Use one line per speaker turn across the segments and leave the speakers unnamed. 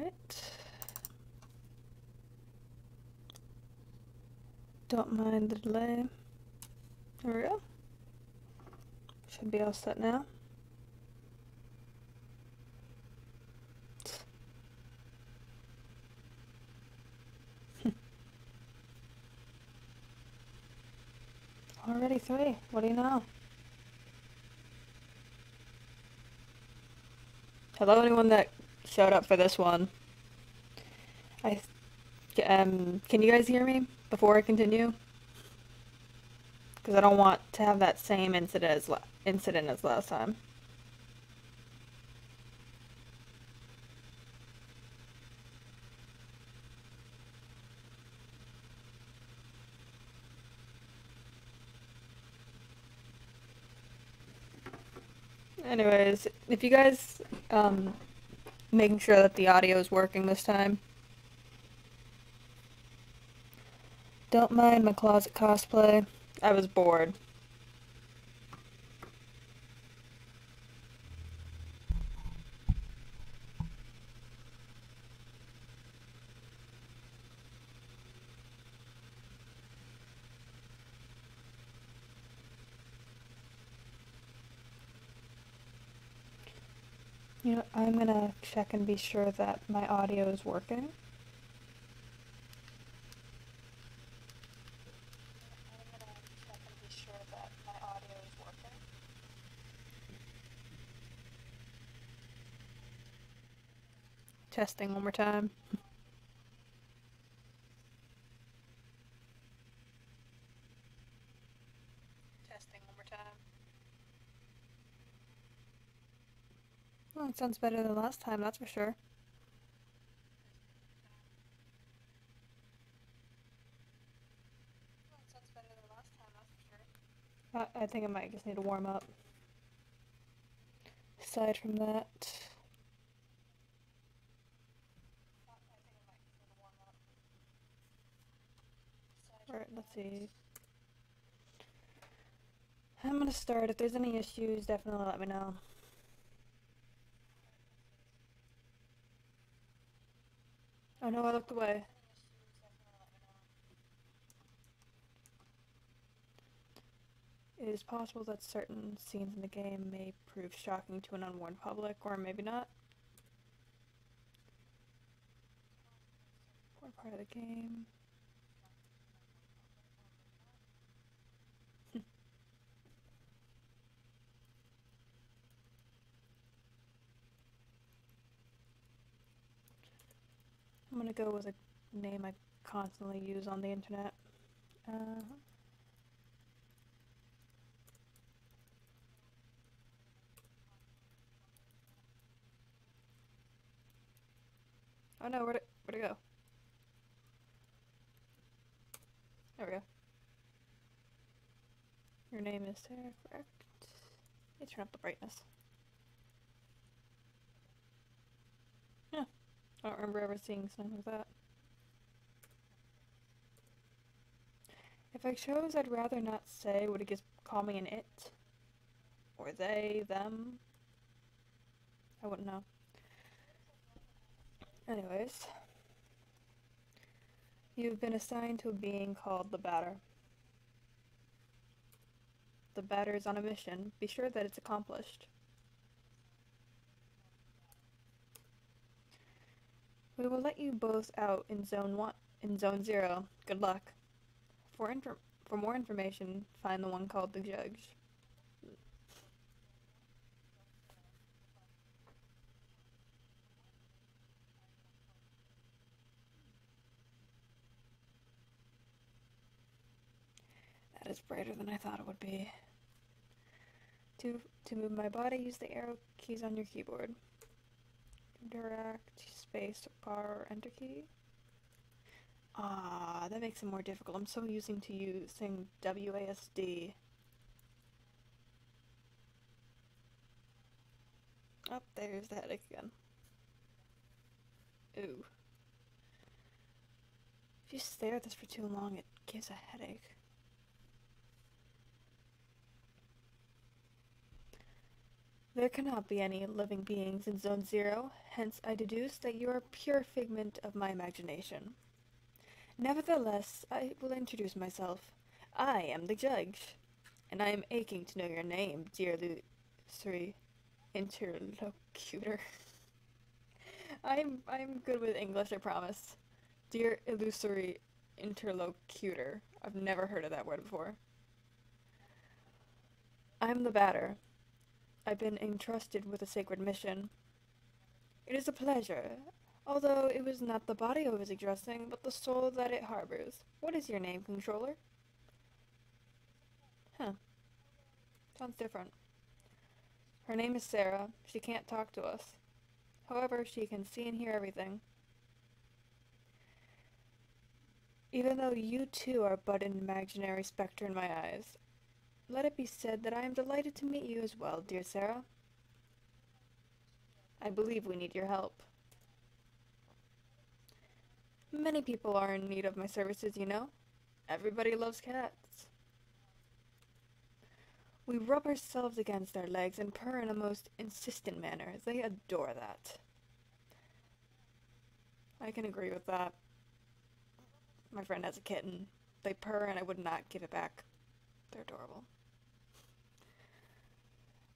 Alright. Don't mind the delay. There we go. Should be all set now. Already 3. What do you know? Hello, anyone that showed up for this one. Can you guys hear me before I continue? Because I don't want to have that same incident as last time. Anyways, if you guys, making sure that the audio is working this time. Don't mind my closet cosplay. I was bored. You know, I'm gonna check and be sure that my audio is working. Testing one more time. Testing one more time. Well, it sounds better than last time, that's for sure. I think I might just need to warm up. Aside from that... Alright, let's see. I'm gonna start. If there's any issues, definitely let me know. Oh no, I looked away. It is possible that certain scenes in the game may prove shocking to an unwarned public, or maybe not. Important part of the game. I'm gonna go with a name I constantly use on the internet. Oh no, where'd it go? There we go. Your name is Sarah, correct? Let me turn up the brightness. Yeah, I don't remember ever seeing something like that. If I chose, I'd rather not say. Would it just call me an it? Or they, them? I wouldn't know. Anyways. You've been assigned to a being called the Batter. The Batter is on a mission. Be sure that it's accomplished. We will let you both out in Zone 0. Good luck. For more information, find the one called the Judge. That is brighter than I thought it would be. To move my body, use the arrow keys on your keyboard. Direct, space, power, enter key. Ah, that makes it more difficult. I'm so using to using WASD. Oh, there's the headache again. Ooh. If you stare at this for too long, it gives a headache. There cannot be any living beings in Zone Zero, hence I deduce that you are a pure figment of my imagination. Nevertheless, I will introduce myself. I am the judge, and I am aching to know your name, dear illusory interlocutor. I'm good with English, I promise. Dear illusory interlocutor. I've never heard of that word before. I'm the batter. I've been entrusted with a sacred mission. It is a pleasure, although it was not the body I was addressing, but the soul that it harbors. What is your name, Controller? Huh, sounds different. Her name is Sarah. She can't talk to us. However, she can see and hear everything. Even though you too are but an imaginary specter in my eyes, let it be said that I am delighted to meet you as well, dear Sarah. I believe we need your help. Many people are in need of my services, you know. Everybody loves cats. We rub ourselves against their legs and purr in a most insistent manner. They adore that. I can agree with that. My friend has a kitten. They purr and I would not give it back. They're adorable.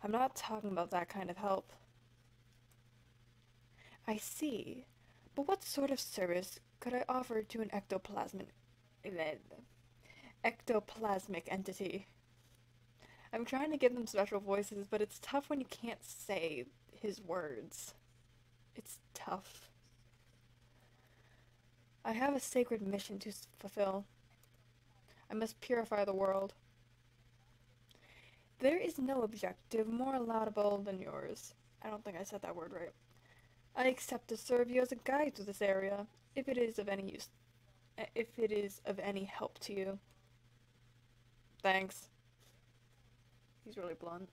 I'm not talking about that kind of help. I see. But what sort of service could I offer to an ectoplasmic entity? I'm trying to give them special voices, but it's tough when you can't say his words. It's tough. I have a sacred mission to fulfill. I must purify the world. There is no objective more laudable than yours. I don't think I said that word right. I accept to serve you as a guide to this area, if it is of any help to you. Thanks. He's really blunt.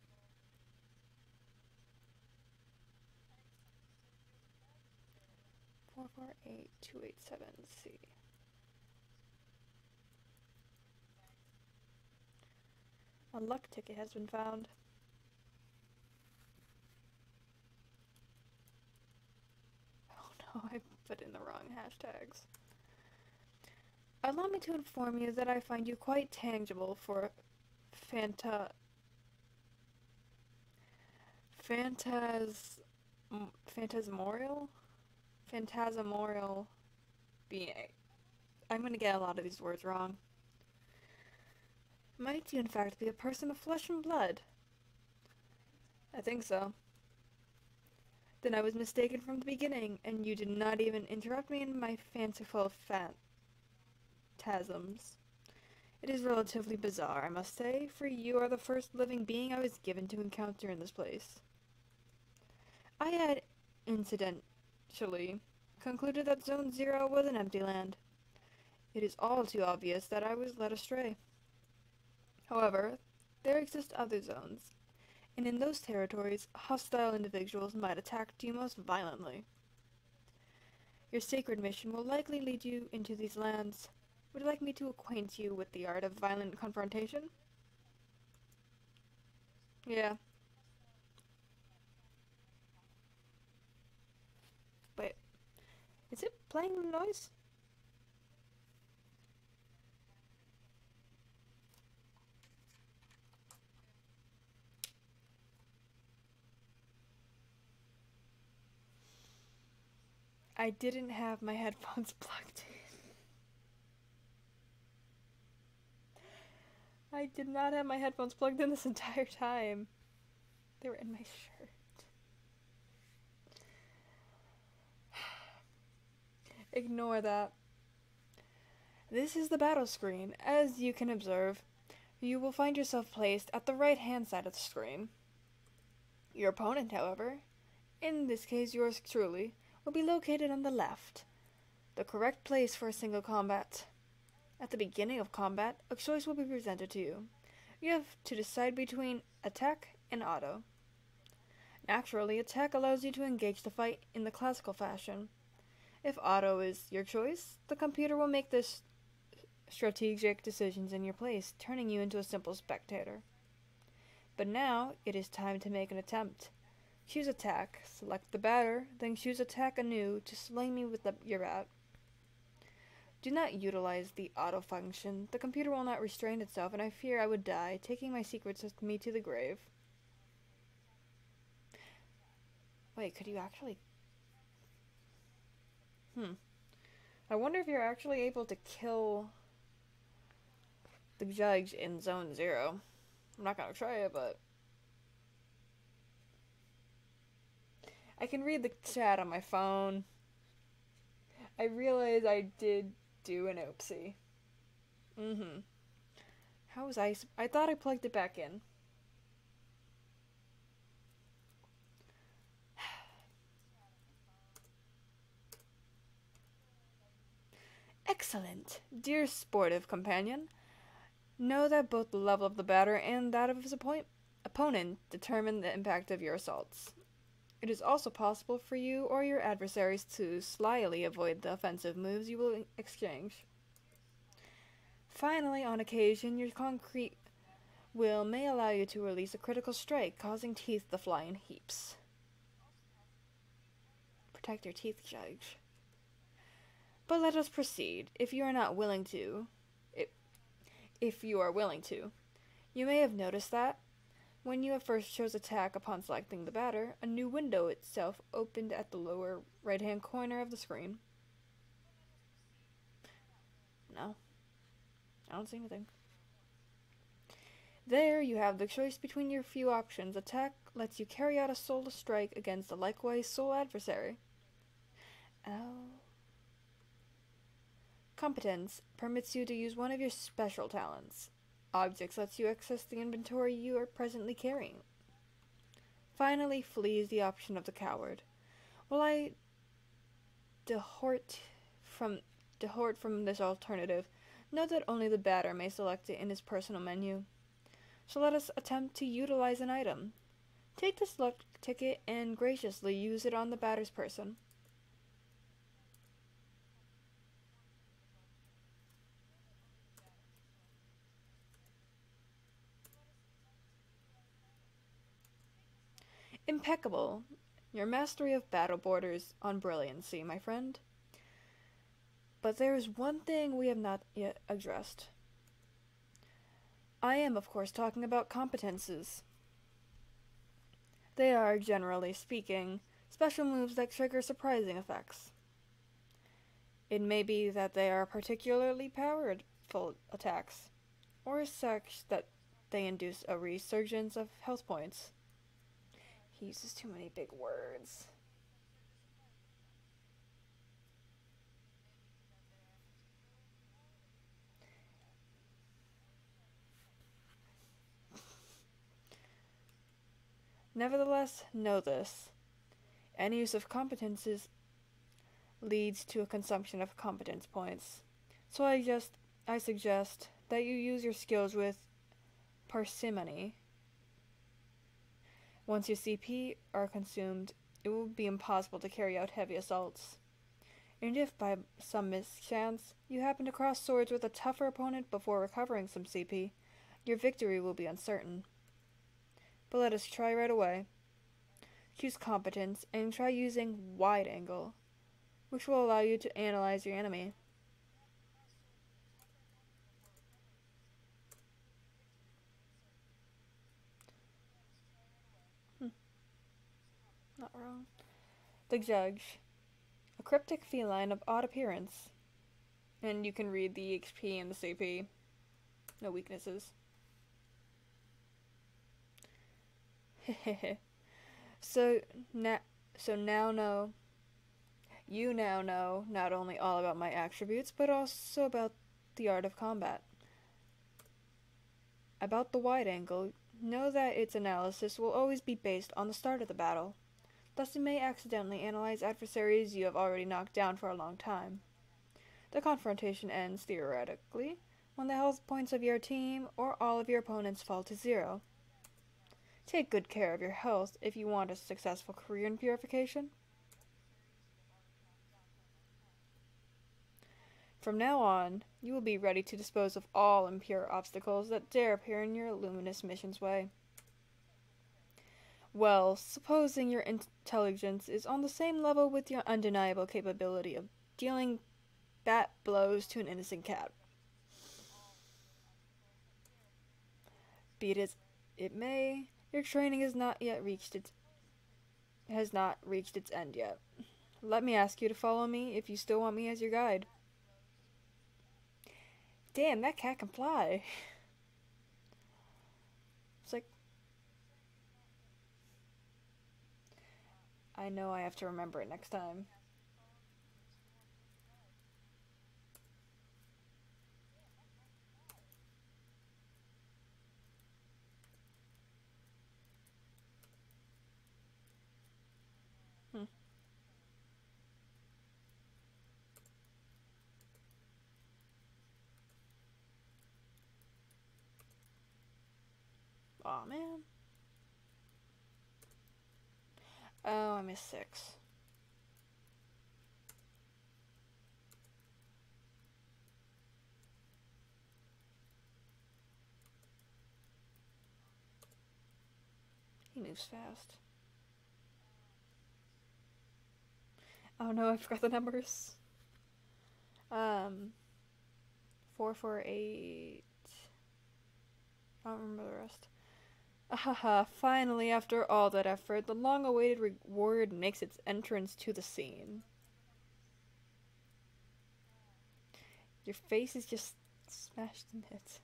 Four 48287C. A luck ticket has been found. Oh no, I put in the wrong hashtags. Allow me to inform you that I find you quite tangible for phantasmorial being. I'm gonna get a lot of these words wrong. Might you in fact be a person of flesh and blood? I think so. Then I was mistaken from the beginning, and you did not even interrupt me in my fanciful phantasms. It is relatively bizarre, I must say, for you are the first living being I was given to encounter in this place. I had, incidentally, concluded that Zone Zero was an empty land. It is all too obvious that I was led astray. However, there exist other zones, and in those territories, hostile individuals might attack you most violently. Your sacred mission will likely lead you into these lands. Would you like me to acquaint you with the art of violent confrontation? Yeah. Wait, is it playing the noise? I didn't have my headphones plugged in. I did not have my headphones plugged in this entire time. They were in my shirt. Ignore that. This is the battle screen. As you can observe, you will find yourself placed at the right-hand side of the screen. Your opponent, however, in this case yours truly, will be located on the left, the correct place for a single combat. At the beginning of combat, a choice will be presented to you. You have to decide between attack and auto. Naturally, attack allows you to engage the fight in the classical fashion. If auto is your choice, the computer will make the strategic decisions in your place, turning you into a simple spectator. But now, it is time to make an attempt. Choose attack. Select the batter, then choose attack anew to slay me with your bat. Do not utilize the auto function. The computer will not restrain itself, and I fear I would die, taking my secrets with me to the grave. Wait, could you actually... I wonder if you're actually able to kill the judge in Zone 0. I'm not gonna try it, but... I can read the chat on my phone. I realize I did do an oopsie. How was I thought I plugged it back in. Excellent. Dear sportive companion, know that both the level of the batter and that of his opponent determine the impact of your assaults. It is also possible for you or your adversaries to slyly avoid the offensive moves you will exchange. Finally, on occasion, your concrete will may allow you to release a critical strike, causing teeth to fly in heaps. Protect your teeth, Judge. But let us proceed. If you are willing to, you may have noticed that when you first chose attack upon selecting the batter, a new window itself opened at the lower right-hand corner of the screen. No, I don't see anything. There you have the choice between your few options. Attack lets you carry out a soulless strike against a likewise soul adversary. Competence permits you to use one of your special talents. Objects lets you access the inventory you are presently carrying. Finally, flee is the option of the coward. While I dehort from this alternative, note that only the batter may select it in his personal menu. So let us attempt to utilize an item. Take the select ticket and graciously use it on the batter's person. Impeccable. Your mastery of battle borders on brilliancy, my friend. But there is one thing we have not yet addressed. I am, of course, talking about competences. They are, generally speaking, special moves that trigger surprising effects. It may be that they are particularly powerful attacks, or such that they induce a resurgence of health points. He uses too many big words. Nevertheless, know this. Any use of competences leads to a consumption of competence points. So I suggest that you use your skills with parsimony. Once your CP are consumed, it will be impossible to carry out heavy assaults. And if by some mischance you happen to cross swords with a tougher opponent before recovering some CP, your victory will be uncertain. But let us try right away. Choose competence and try using wide angle, which will allow you to analyze your enemy. Not wrong. The Judge. A cryptic feline of odd appearance. And you can read the HP and the CP. No weaknesses. So now you now know not only all about my attributes, but also about the art of combat. About the wide angle, know that its analysis will always be based on the start of the battle. Thus it may accidentally analyze adversaries you have already knocked down for a long time. The confrontation ends, theoretically, when the health points of your team or all of your opponents fall to 0. Take good care of your health if you want a successful career in purification. From now on, you will be ready to dispose of all impure obstacles that dare appear in your luminous mission's way. Well, supposing your intelligence is on the same level with your undeniable capability of dealing bat blows to an innocent cat. Be it as it may, your training has not reached its end yet. Let me ask you to follow me if you still want me as your guide. Damn, that cat can fly. It's like, I know I have to remember it next time. Hmm. Aw, man. Oh, I missed 6. He moves fast. Oh no, I forgot the numbers. 448. I don't remember the rest. Ahaha, finally, after all that effort, the long awaited reward makes its entrance to the scene. Your face is just smashed in it.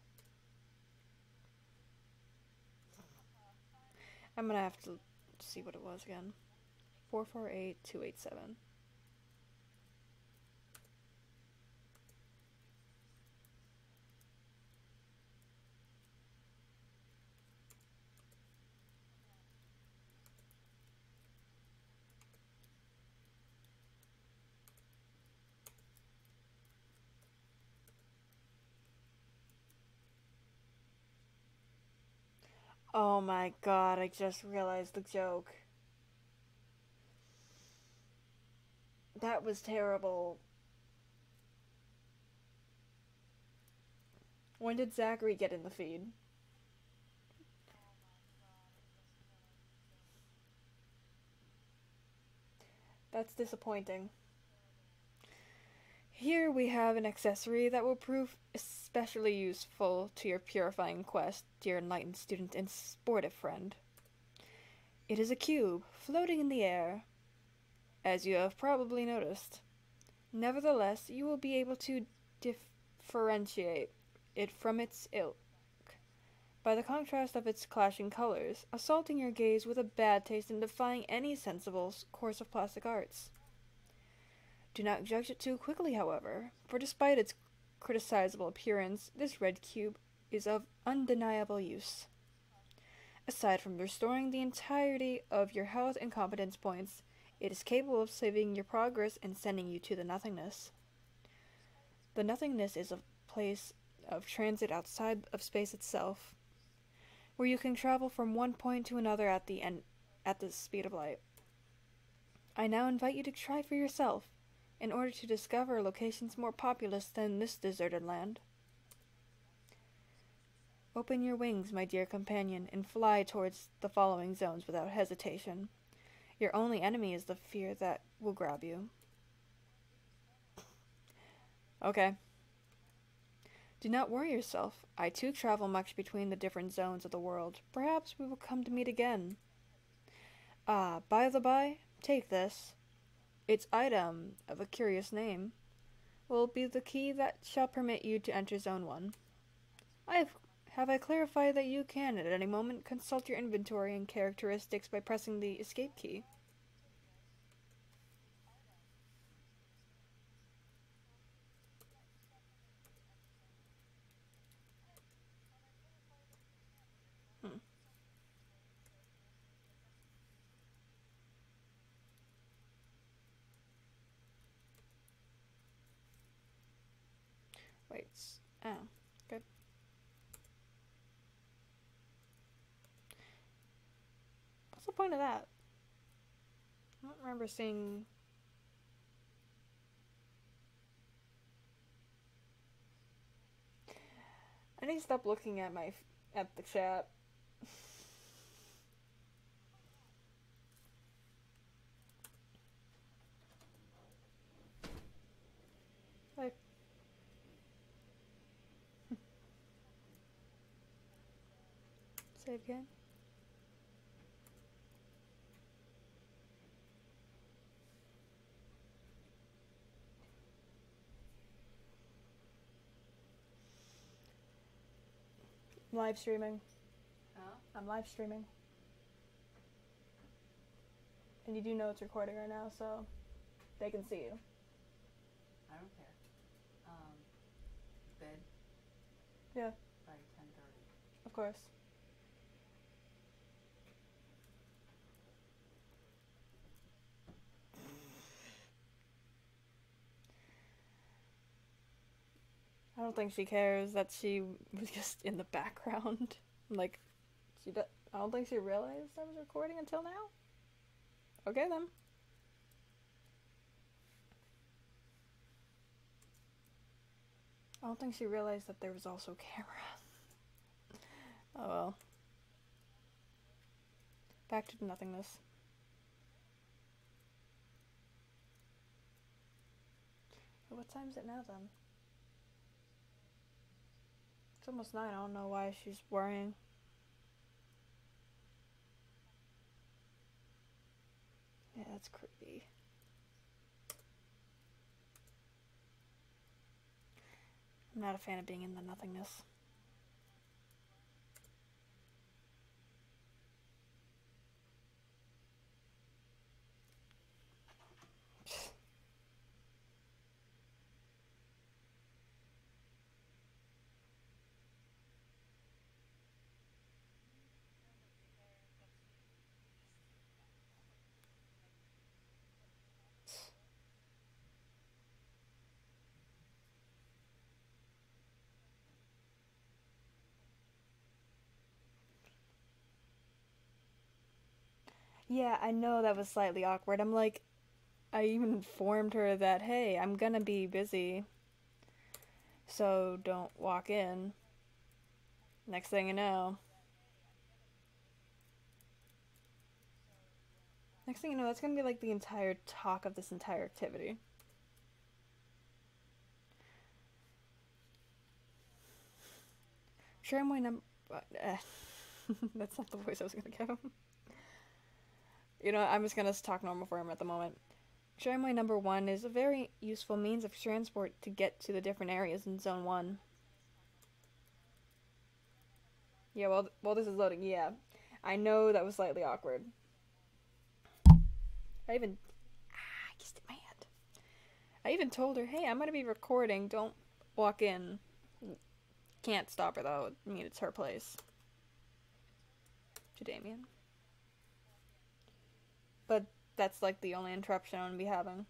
I'm gonna have to see what it was again. 448287. Oh my god, I just realized the joke. That was terrible. When did Zachary get in the feed? That's disappointing. Here we have an accessory that will prove especially useful to your purifying quest, dear enlightened student and sportive friend. It is a cube, floating in the air, as you have probably noticed. Nevertheless, you will be able to differentiate it from its ilk by the contrast of its clashing colors, assaulting your gaze with a bad taste and defying any sensible course of plastic arts. Do not judge it too quickly, however, for despite its criticizable appearance, this red cube is of undeniable use. Aside from restoring the entirety of your health and competence points, it is capable of saving your progress and sending you to the nothingness. The nothingness is a place of transit outside of space itself, where you can travel from one point to another at the speed of light. I now invite you to try for yourself, in order to discover locations more populous than this deserted land. Open your wings, my dear companion, and fly towards the following zones without hesitation. Your only enemy is the fear that will grab you. Okay. Do not worry yourself. I too travel much between the different zones of the world. Perhaps we will come to meet again. Ah, by the by, take this. Its item, of a curious name, will be the key that shall permit you to enter Zone 1. Have I clarified that you can, at any moment, consult your inventory and characteristics by pressing the escape key? Hmm. Wait. Oh, okay. What's the point of that? I don't remember seeing... I need to stop looking at the chat. Save game. Live streaming.
Huh?
I'm live streaming. And you do know it's recording right now, so they can see you.
I don't care. Bed
Yeah,
by 10:30.
of course. I don't think she cares that she was just in the background. Like, I don't think she realized I was recording until now. Okay, then. I don't think she realized that there was also camera. Oh well. Back to nothingness. What time is it now, then? It's almost 9. I don't know why she's worrying. Yeah, that's creepy. I'm not a fan of being in the nothingness. Yeah, I know that was slightly awkward. I'm like, I even informed her that, hey, I'm gonna be busy, so don't walk in. Next thing you know. Next thing you know, that's gonna be like the entire talk of this entire activity. Share my number. That's not the voice I was gonna give him. You know, I'm just gonna talk normal for him at the moment. Tramway number 1 is a very useful means of transport to get to the different areas in Zone 1. Yeah, well, this is loading, yeah. I know that was slightly awkward. I kissed my hand. I even told her, hey, I'm gonna be recording, don't walk in. Can't stop her though, I mean, it's her place. To Damien. But that's like the only interruption I'm gonna be having.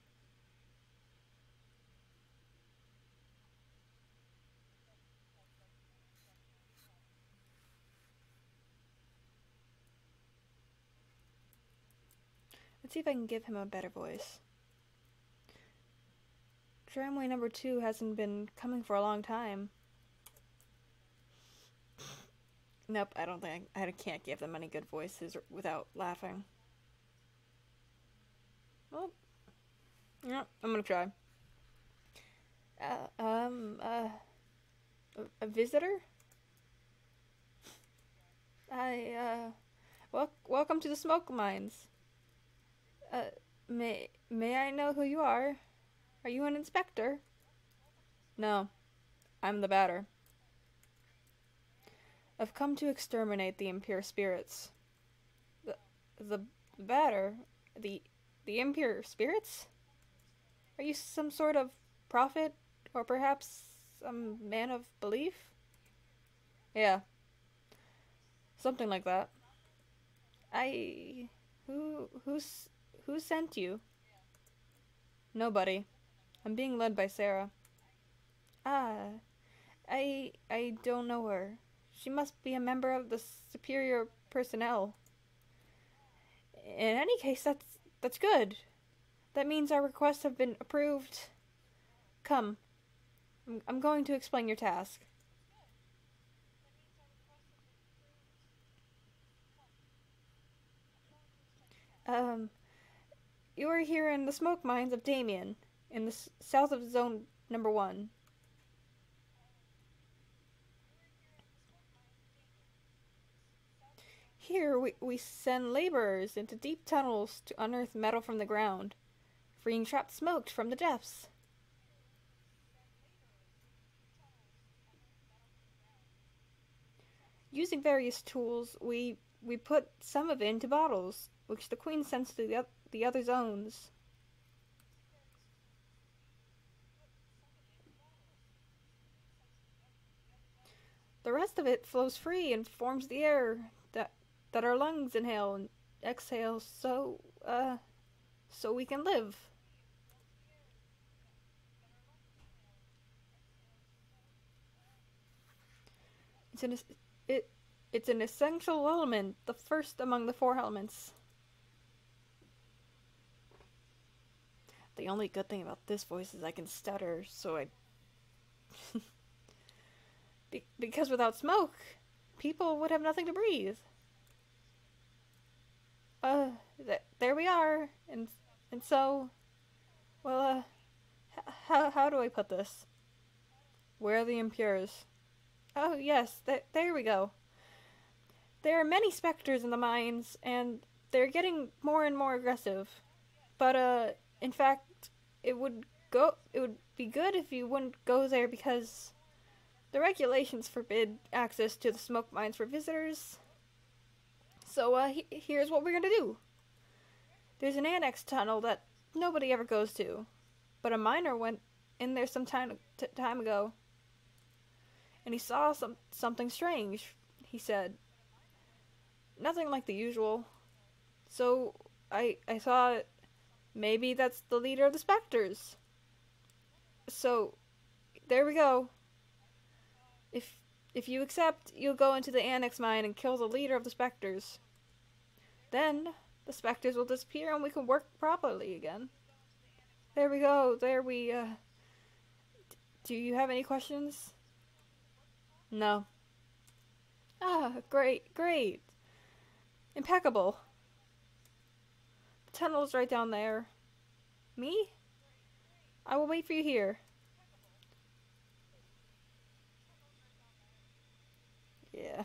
Let's see if I can give him a better voice. Tramway number 2 hasn't been coming for a long time. Nope, I don't think I can't give them any good voices without laughing. Well, yeah, I'm gonna try. A visitor? Welcome to the smoke mines. May I know who you are? Are you an inspector? No, I'm the batter. I've come to exterminate the impure spirits. The batter? The impure spirits? Are you some sort of prophet? Or perhaps some man of belief? Yeah. Something like that. Who sent you? Nobody. I'm being led by Sarah. Ah, I don't know her. She must be a member of the superior personnel. In any case, that's good. That means our requests have been approved. Come. I'm going to explain your task. You are here in the smoke mines of Damien, in the south of Zone number 1. Here we send laborers into deep tunnels to unearth metal from the ground, freeing trapped smoke from the depths. Using various tools, we put some of it into bottles, which the queen sends to the other zones. The rest of it flows free and forms the air that our lungs inhale and exhale so we can live. It's an it it's an essential element, the first among the four elements. The only good thing about this voice is I can stutter, so I because without smoke, people would have nothing to breathe. Uh, there we are, and so, well, how do I put this? Where are the impures? Oh yes, there we go. There are many specters in the mines, and they're getting more and more aggressive. But in fact, it would be good if you wouldn't go there because the regulations forbid access to the smoke mines for visitors. So here's what we're gonna do. There's an annex tunnel that nobody ever goes to, but a miner went in there some time ago, and he saw something strange. He said, nothing like the usual. So I thought maybe that's the leader of the specters. So there we go. If you accept, you'll go into the annex mine and kill the leader of the specters. Then the specters will disappear and we can work properly again. There we go. Do you have any questions? No. Ah, great. Impeccable. The tunnel's right down there. Me? I will wait for you here. Yeah.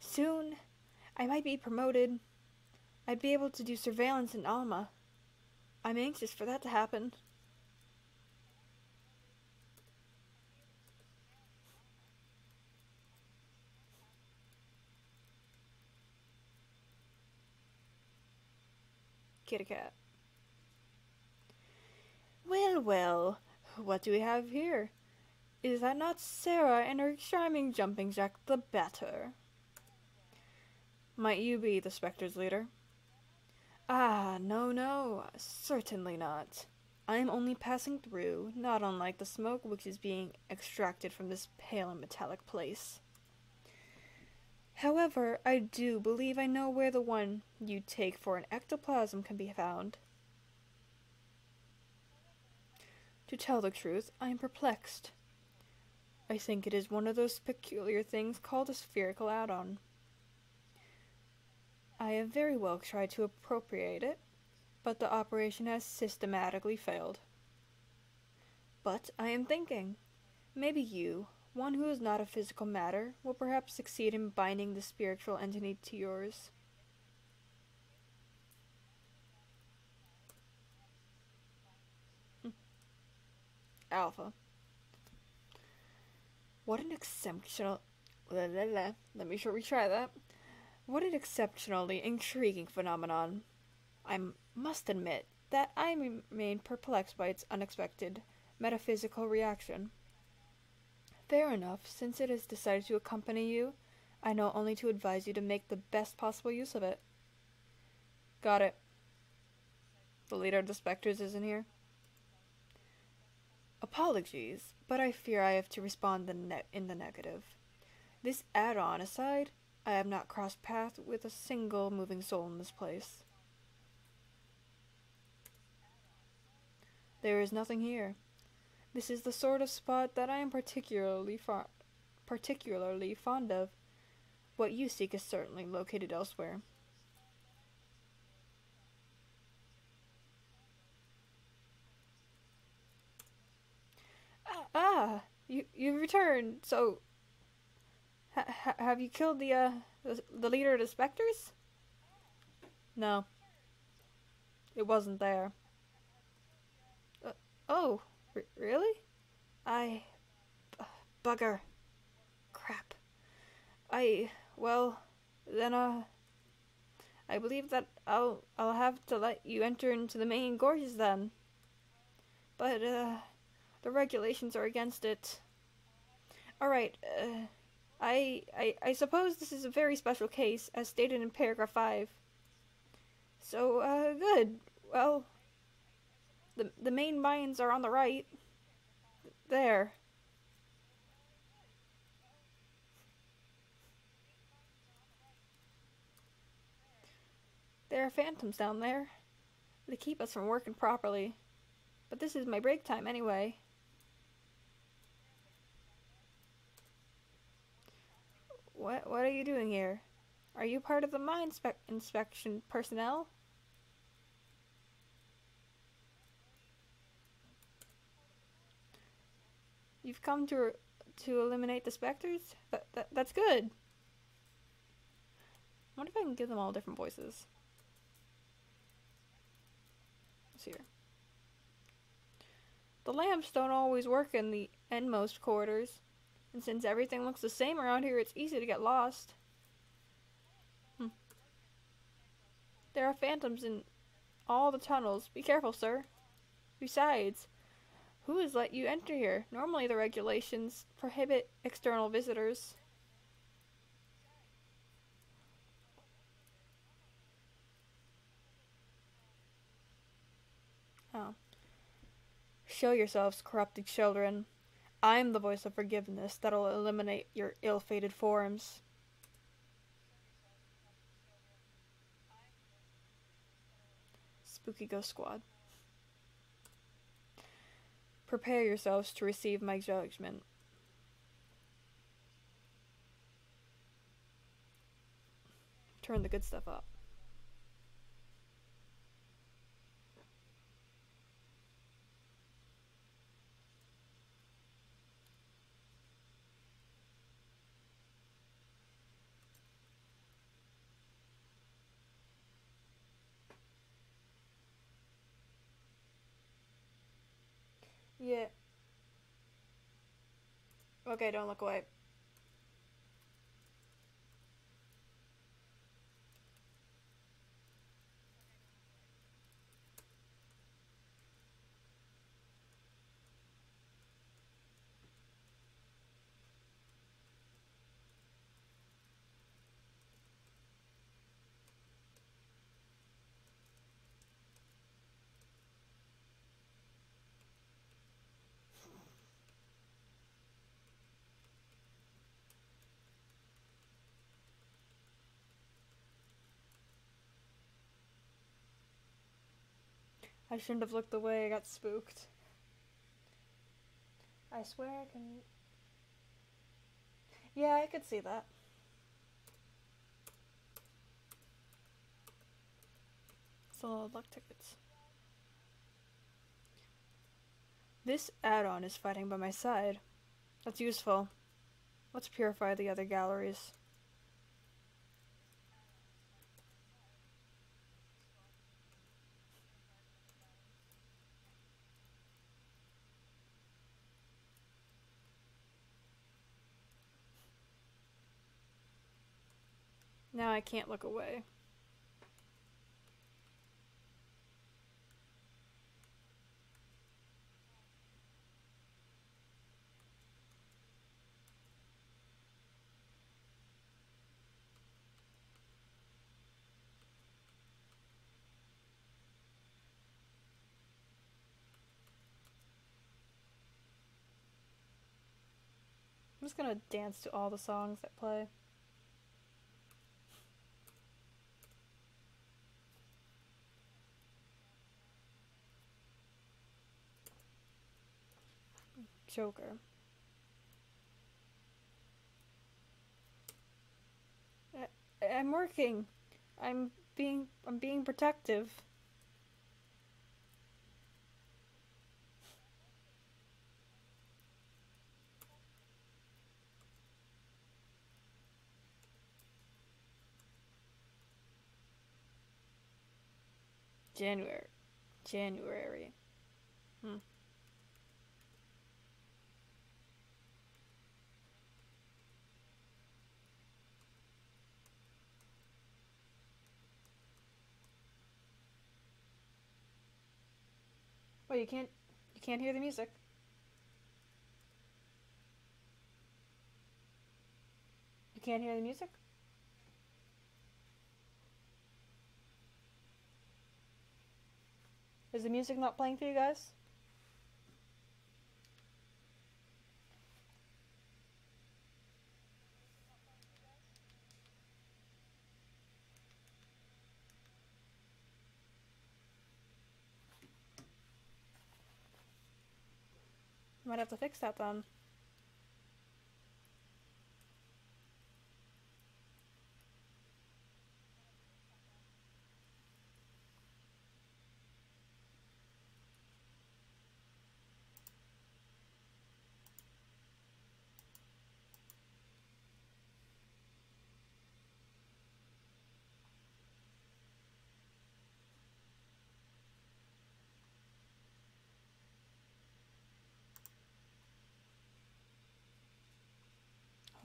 Soon, I might be promoted. I'd be able to do surveillance in Alma. I'm anxious for that to happen. Kitty cat. Well, what do we have here? Is that not Sarah and her charming jumping jack the better? Might you be the Spectre's leader? Ah, no, certainly not. I am only passing through, not unlike the smoke which is being extracted from this pale and metallic place. However, I do believe I know where the one you take for an ectoplasm can be found. To tell the truth, I am perplexed. I think it is one of those peculiar things called a spherical add-on. I have very well tried to appropriate it, but the operation has systematically failed. But I am thinking, maybe you, one who is not a physical matter, will perhaps succeed in binding the spiritual entity to yours. Alpha. What an exceptional... Let me retry that. What an exceptionally intriguing phenomenon. I must admit that I remain perplexed by its unexpected metaphysical reaction. Fair enough, since it has decided to accompany you, I know only to advise you to make the best possible use of it. Got it. The leader of the Spectres isn't here? Apologies, but I fear I have to respond in the negative. This add-on aside, I have not crossed paths with a single moving soul in this place. There is nothing here. This is the sort of spot that I am particularly fond of. What you seek is certainly located elsewhere. You turn. So, have you killed the leader of the specters? No, it wasn't there. Uh, oh, really? I bugger. Crap. Well, then I believe that I'll have to let you enter into the main gorges then. But the regulations are against it. All right. I suppose this is a very special case, as stated in paragraph 5. So, good. Well, the main mines are on the right. There. There are phantoms down there. They keep us from working properly. But this is my break time anyway. What are you doing here? Are you part of the mine inspection personnel? You've come to eliminate the specters? That's good. I wonder if I can give them all different voices. Let's see here. The lamps don't always work in the endmost quarters, and since everything looks the same around here, it's easy to get lost. There are phantoms in all the tunnels. Be careful, sir. Besides, who has let you enter here? Normally the regulations prohibit external visitors. Oh. Show yourselves, corrupted children. I'm the voice of forgiveness that'll eliminate your ill-fated forms. Spooky Ghost Squad. Prepare yourselves to receive my judgment. Turn the good stuff up. Yeah. Okay, don't look away. I shouldn't have looked away, I got spooked. I swear I can... Yeah, I could see that. So, luck tickets. This add-on is fighting by my side. That's useful. Let's purify the other galleries. Now I can't look away. I'm just gonna dance to all the songs that play. Joker. I'm working. I'm being protective. January. January. Hmm. Well, you can't hear the music. You can't hear the music? Is the music not playing for you guys? Might have to fix that then.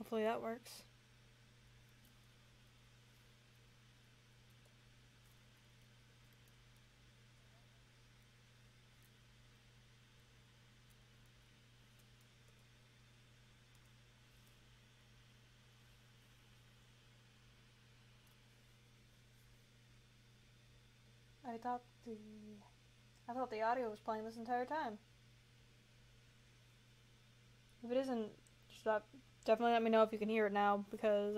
Hopefully that works. I thought the I thought the audio was playing this entire time. If it isn't, definitely let me know if you can hear it now because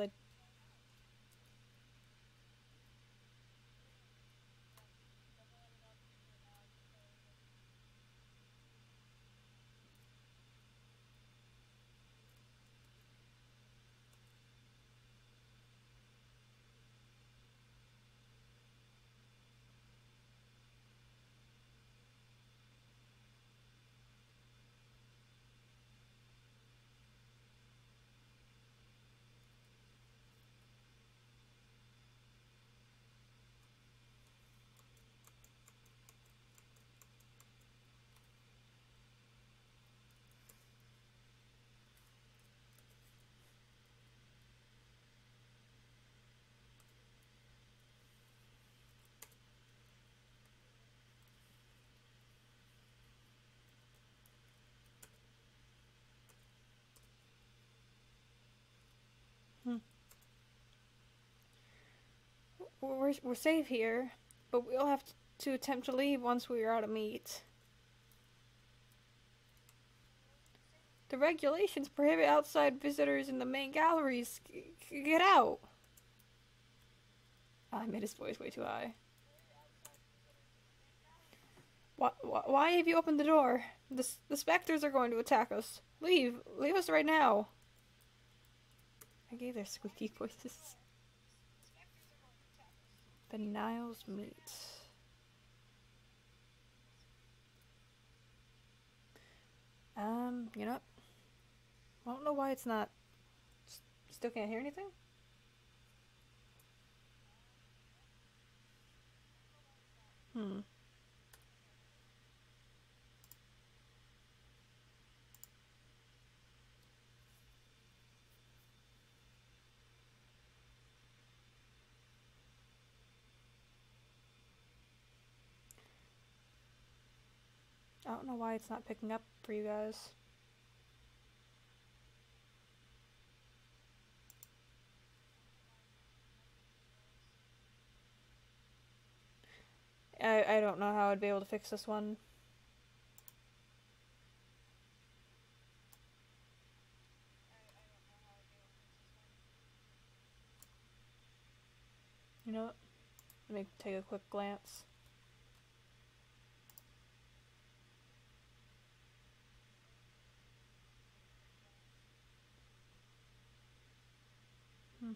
we're safe here, but we'll have to attempt to leave once we are out of meat. The regulations prohibit outside visitors in the main galleries. Get out! Oh, I made his voice way too high. Why have you opened the door? The specters are going to attack us. Leave us right now. I gave their squeaky voices. The Niles meet. You know, I don't know why it's not. Still can't hear anything? Hmm. I don't know why it's not picking up for you guys. I don't know how I'd be able to fix this one. You know what? Let me take a quick glance. Hmm.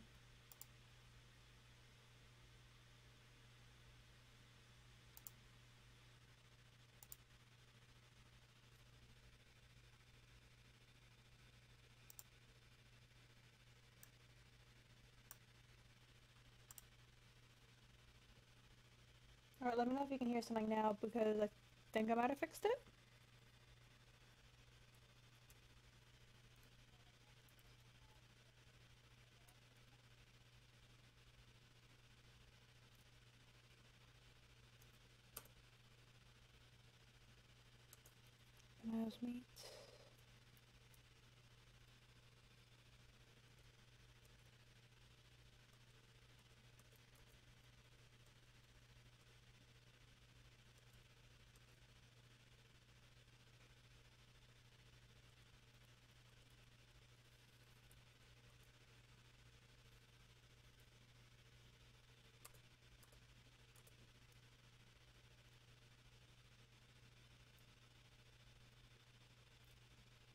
Alright, let me know if you can hear something now because I think I might have fixed it. Mouse meat.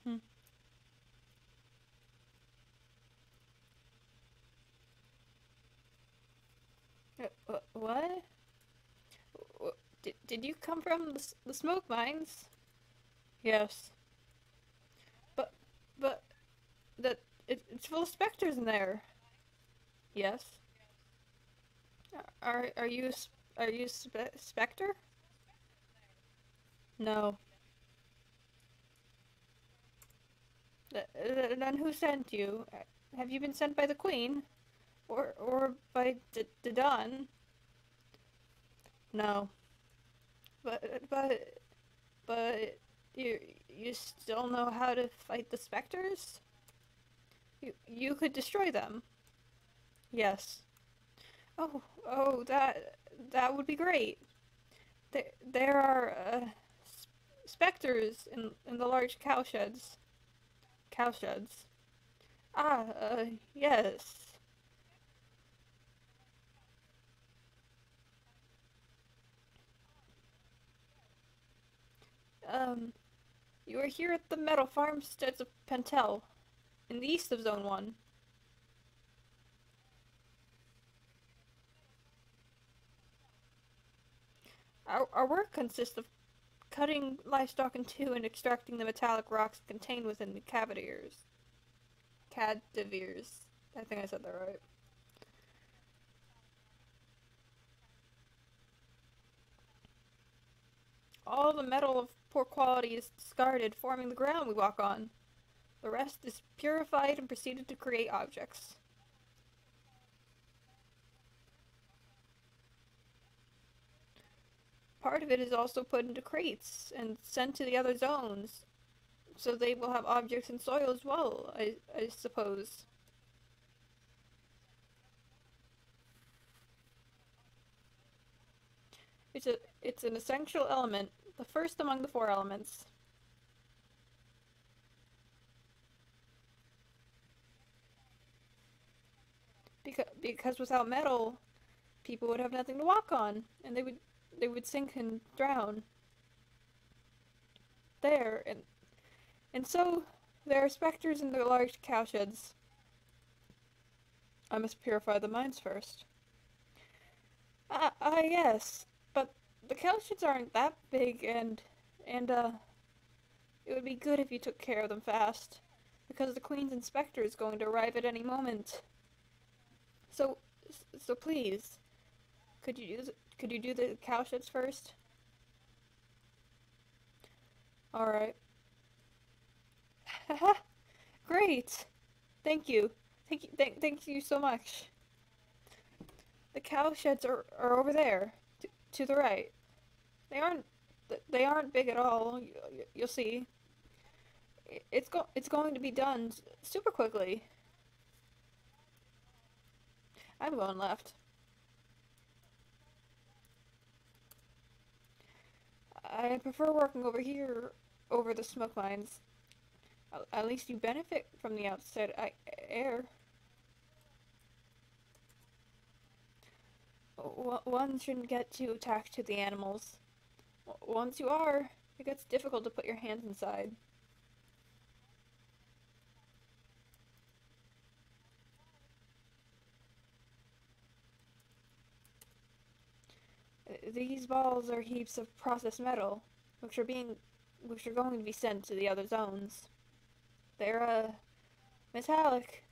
Hmm. What? Did you come from the smoke mines? Yes. But, but, it's full of specters in there. Yes. Are you, are you Spectre? No. Then who sent you? Have you been sent by the Queen? Or by the Dawn? No. But, but, you still know how to fight the specters? You could destroy them. Yes. Oh, that would be great. There are specters in the large cowsheds. Cowsheds. Ah, yes. Um, you are here at the metal farmsteads of Pentel, in the east of Zone 1. Our work consists of cutting livestock in two and extracting the metallic rocks contained within the cavaliers. Cadaviers. I think I said that right. All the metal of poor quality is discarded, forming the ground we walk on. The rest is purified and proceeded to create objects. Part of it is also put into crates and sent to the other zones, so they will have objects in soil as well, I suppose. It's an essential element, the first among the four elements. Because without metal, people would have nothing to walk on, and they would sink and drown. There, and so there are specters in the large cowsheds. I must purify the mines first. Yes, but the cowsheds aren't that big, and it would be good if you took care of them fast, because the Queen's inspector is going to arrive at any moment. So, so please, could you do the cowsheds first? All right. Haha, great. Thank you. Thank you so much. The cowsheds are over there, to the right. They aren't they aren't big at all. You'll see. It's going to be done super quickly. I'm going left. I prefer working over here over the smoke mines. At least you benefit from the outside air. One shouldn't get too attached to the animals. Once you are, it gets difficult to put your hands inside. These balls are heaps of processed metal, which are going to be sent to the other zones. They're metallic.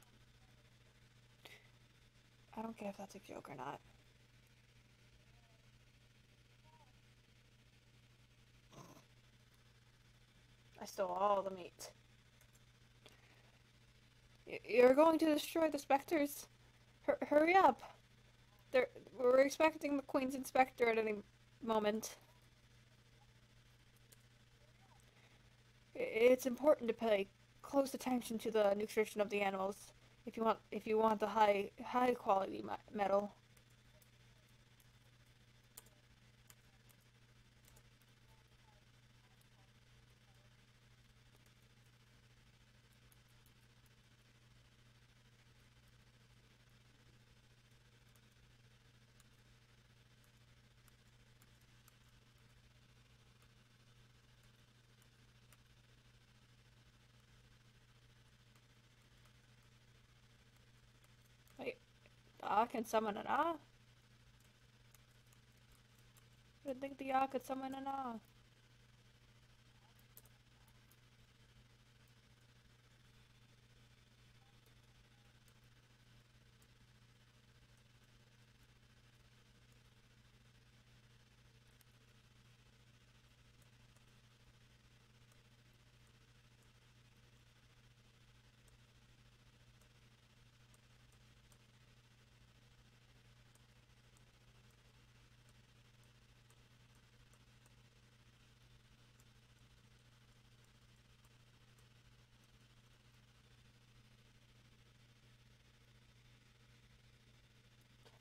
I don't care if that's a joke or not. I stole all the meat. You're going to destroy the specters? Hurry up! We're expecting the Queen's Inspector at any moment. It's important to pay close attention to the nutrition of the animals if you want the high quality metal. Wait, the Aa can summon an Aa? I didn't think the Aa could summon an Aa.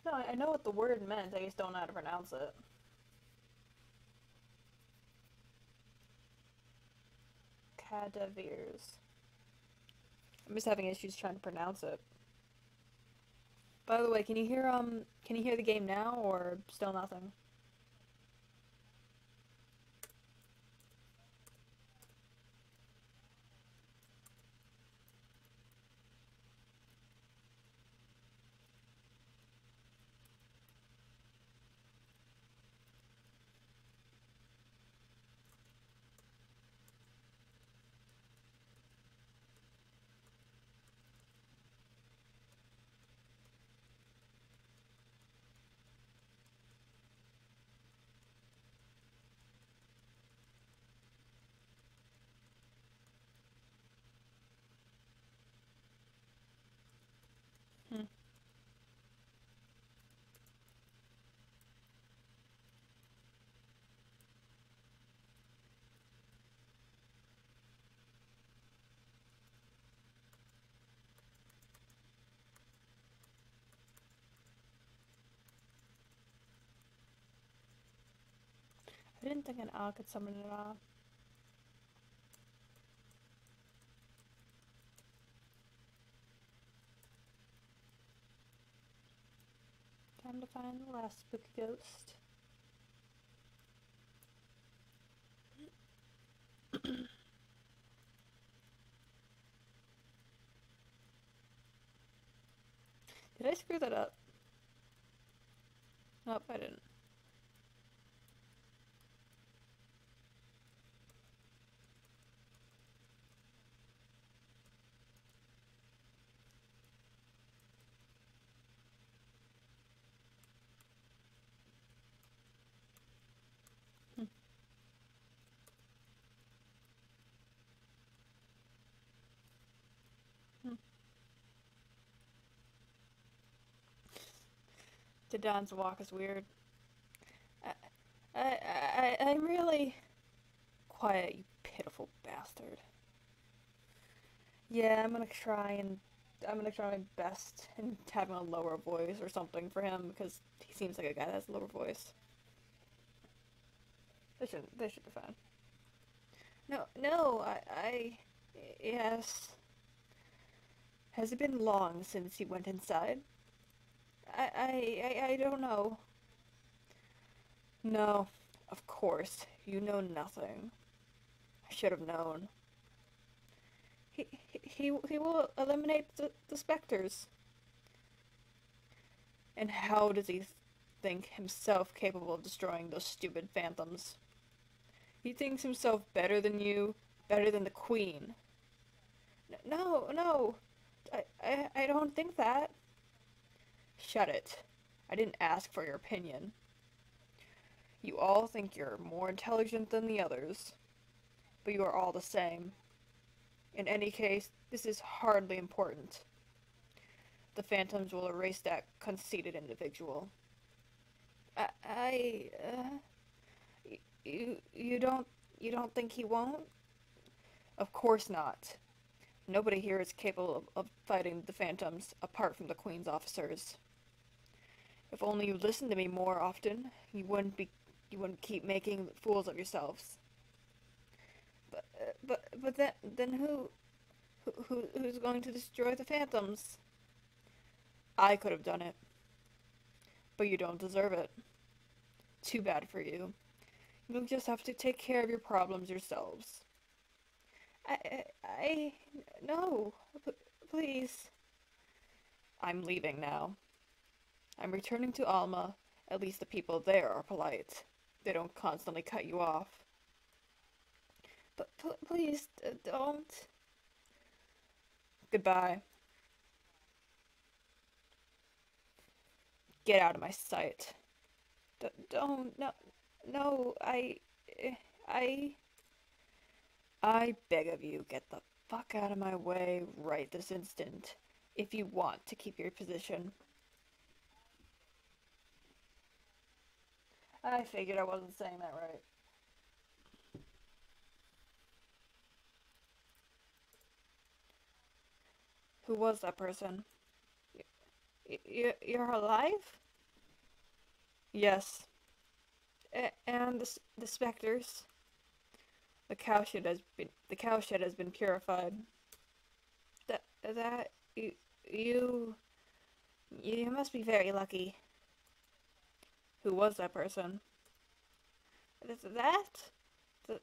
No, I know what the word meant, I just don't know how to pronounce it. Cadavers. I'm just having issues trying to pronounce it. By the way, can you hear the game now or still nothing? Hmm. I didn't think an Aa could summon an Aa. Time to find the last spooky ghost. Did I screw that up? Nope, I didn't. Hmm. Hmm. Dadan's walk is weird. I, I'm really quiet, you pitiful bastard. Yeah, I'm gonna try my best and having a lower voice or something for him because he seems like a guy that has a lower voice. They should be fine. No, no, yes. Has it been long since he went inside? I don't know. No, of course, you know nothing. I should have known. He will eliminate the specters. And how does he think himself capable of destroying those stupid phantoms? He thinks himself better than you, better than the Queen. No, no, I don't think that. Shut it. I didn't ask for your opinion. You all think you're more intelligent than the others. but you are all the same. In any case, this is hardly important. The phantoms will erase that conceited individual. You don't think he won't? Of course not. Nobody here is capable of fighting the phantoms apart from the Queen's officers. If only you listened to me more often, you wouldn't keep making fools of yourselves. But then who's going to destroy the phantoms? I could have done it, but you don't deserve it. Too bad for you. You'll just have to take care of your problems yourselves. I no, please. I'm leaving now. I'm returning to Alma. At least the people there are polite. They don't constantly cut you off. But please, don't. Goodbye. Get out of my sight. Don't, no, no, I, I beg of you, get the fuck out of my way right this instant, if you want to keep your position. I figured I wasn't saying that right. Who was that person? You're alive? Yes. And the specters. The cowshed has been purified. That you you must be very lucky. Who was that person? That th-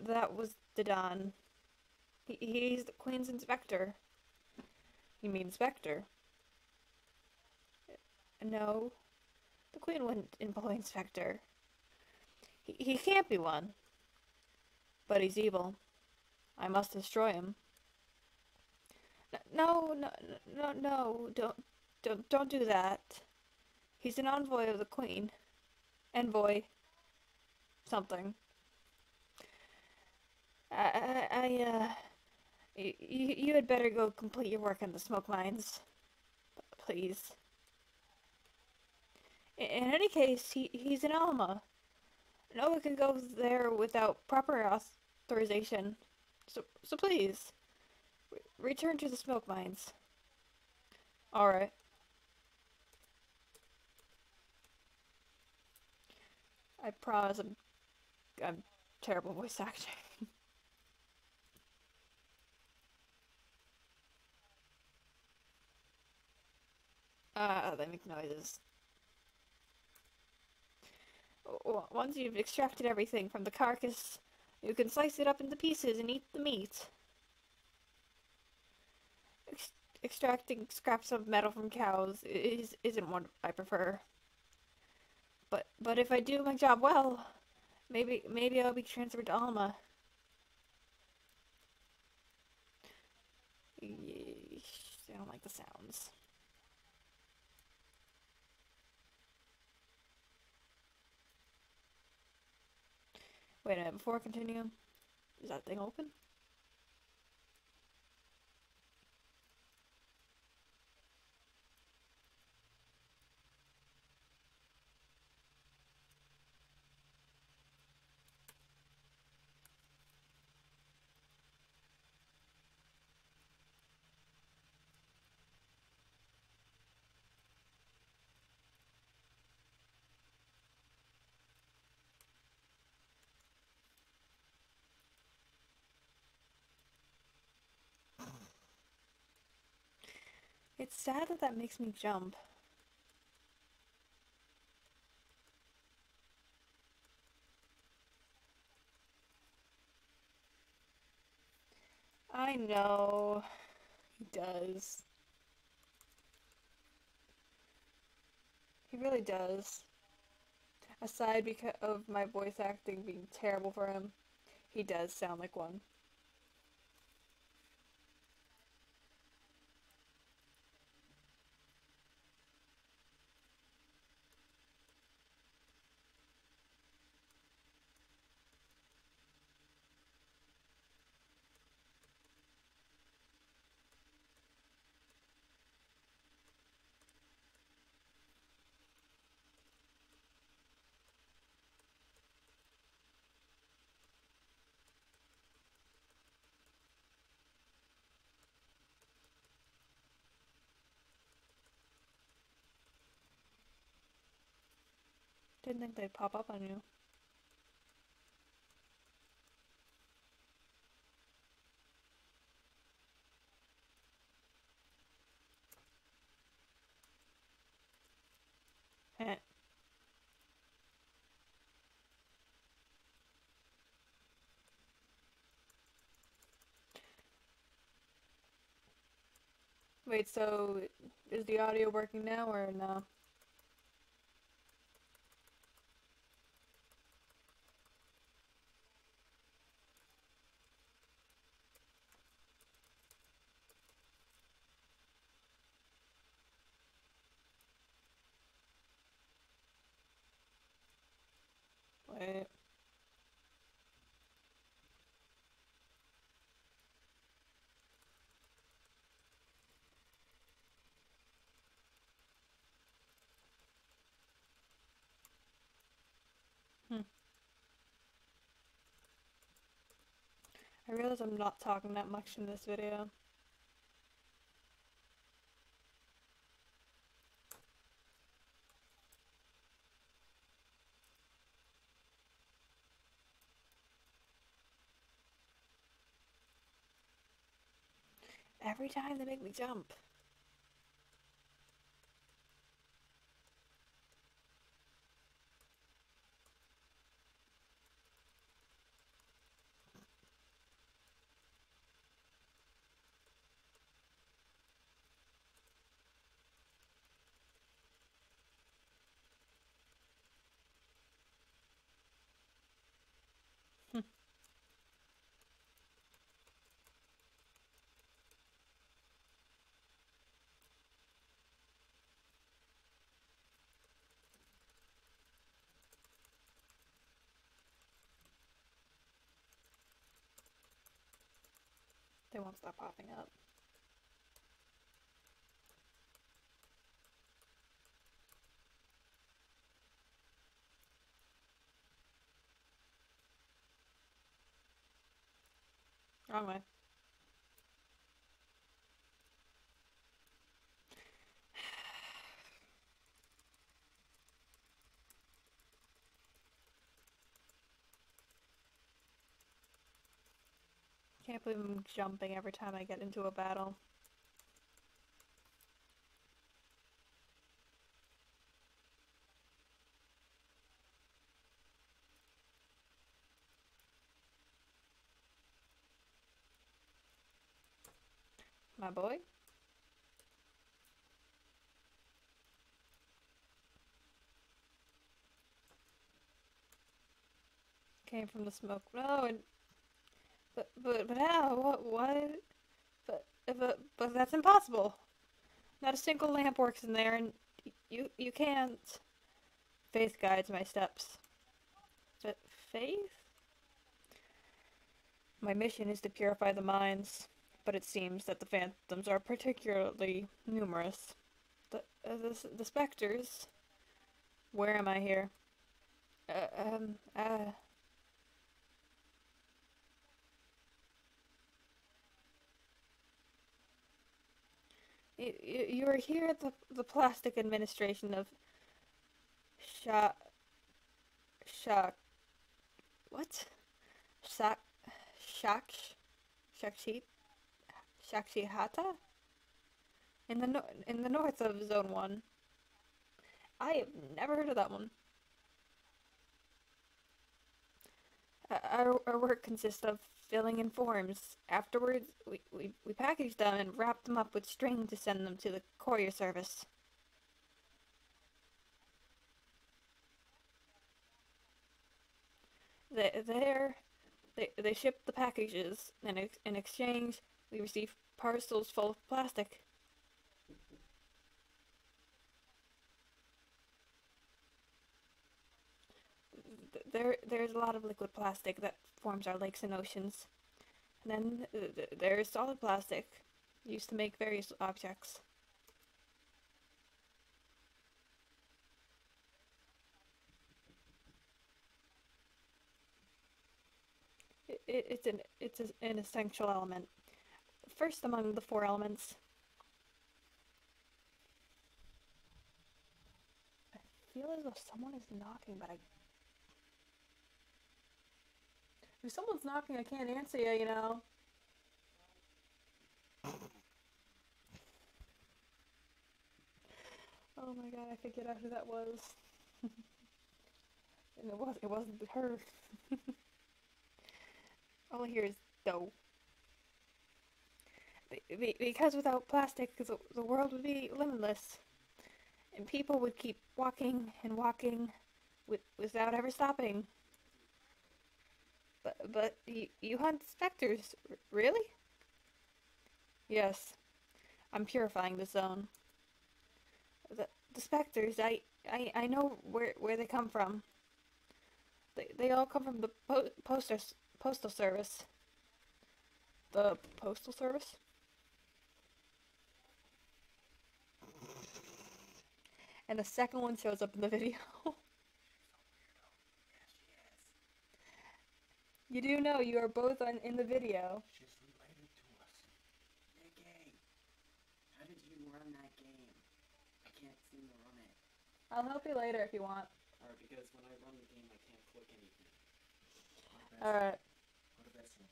that was Dadan. He's the Queen's inspector. You mean Spectre? No, the Queen wouldn't employ Inspector. He can't be one. But he's evil. I must destroy him. No, no, no, no, don't do that. He's an envoy of the Queen. Envoy. Something. You had better go complete your work in the smoke mines. Please. In any case, he's in Alma. No one can go there without proper authorization. So please, return to the smoke mines. Alright. I promise I'm terrible voice acting. They make noises. Once you've extracted everything from the carcass, you can slice it up into pieces and eat the meat. Extracting scraps of metal from cows isn't what I prefer. But if I do my job well, maybe I'll be transferred to Alma. Yeesh, I don't like the sounds. Wait a minute, before I continue, is that thing open? It's sad that that makes me jump. I know. He does. He really does. Aside because of my voice acting being terrible for him, he does sound like one. Didn't think they'd pop up on you. Heh. Wait, so is the audio working now or no? Wait. Hmm. I realize I'm not talking that much in this video. Every time they make me jump. They won't stop popping up. Wrong way. Can't believe I'm jumping every time I get into a battle. My boy? Came from the smoke. No, and but how? What? But that's impossible. Not a single lamp works in there, and you can't. Faith guides my steps. But faith? My mission is to purify the minds, but it seems that the phantoms are particularly numerous. The specters. Where am I here? Uh, um, uh, you are here at the plastic administration of Sha Sha what? Shak Shak Shakshi Shakshihata in the north of Zone 1. I have never heard of that one. Our work consists of filling in forms. Afterwards, we package them and wrap them up with string to send them to the courier service. There, they ship the packages, and in exchange, we receive parcels full of plastic. There's a lot of liquid plastic that forms our lakes and oceans. And then there's solid plastic, used to make various objects. An essential element. First among the four elements. feel as though someone is knocking, but I... If someone's knocking, I can't answer you, you know? Oh my god, I figured out who that was. And it wasn't her. All I hear is dough. Because without plastic, the world would be limitless. And people would keep walking and walking without ever stopping. But you hunt specters, really? Yes, I'm purifying the zone. The specters, I know where they come from. They all come from the postal service. The postal service? And the second one shows up in the video. You do know you are both in the video.
She's related to us. You're gay. How did you run that game? I can't seem to run it.
I'll help you later if you want.
Alright, because when I run the game, I can't click anything.
Alright.
What a best one.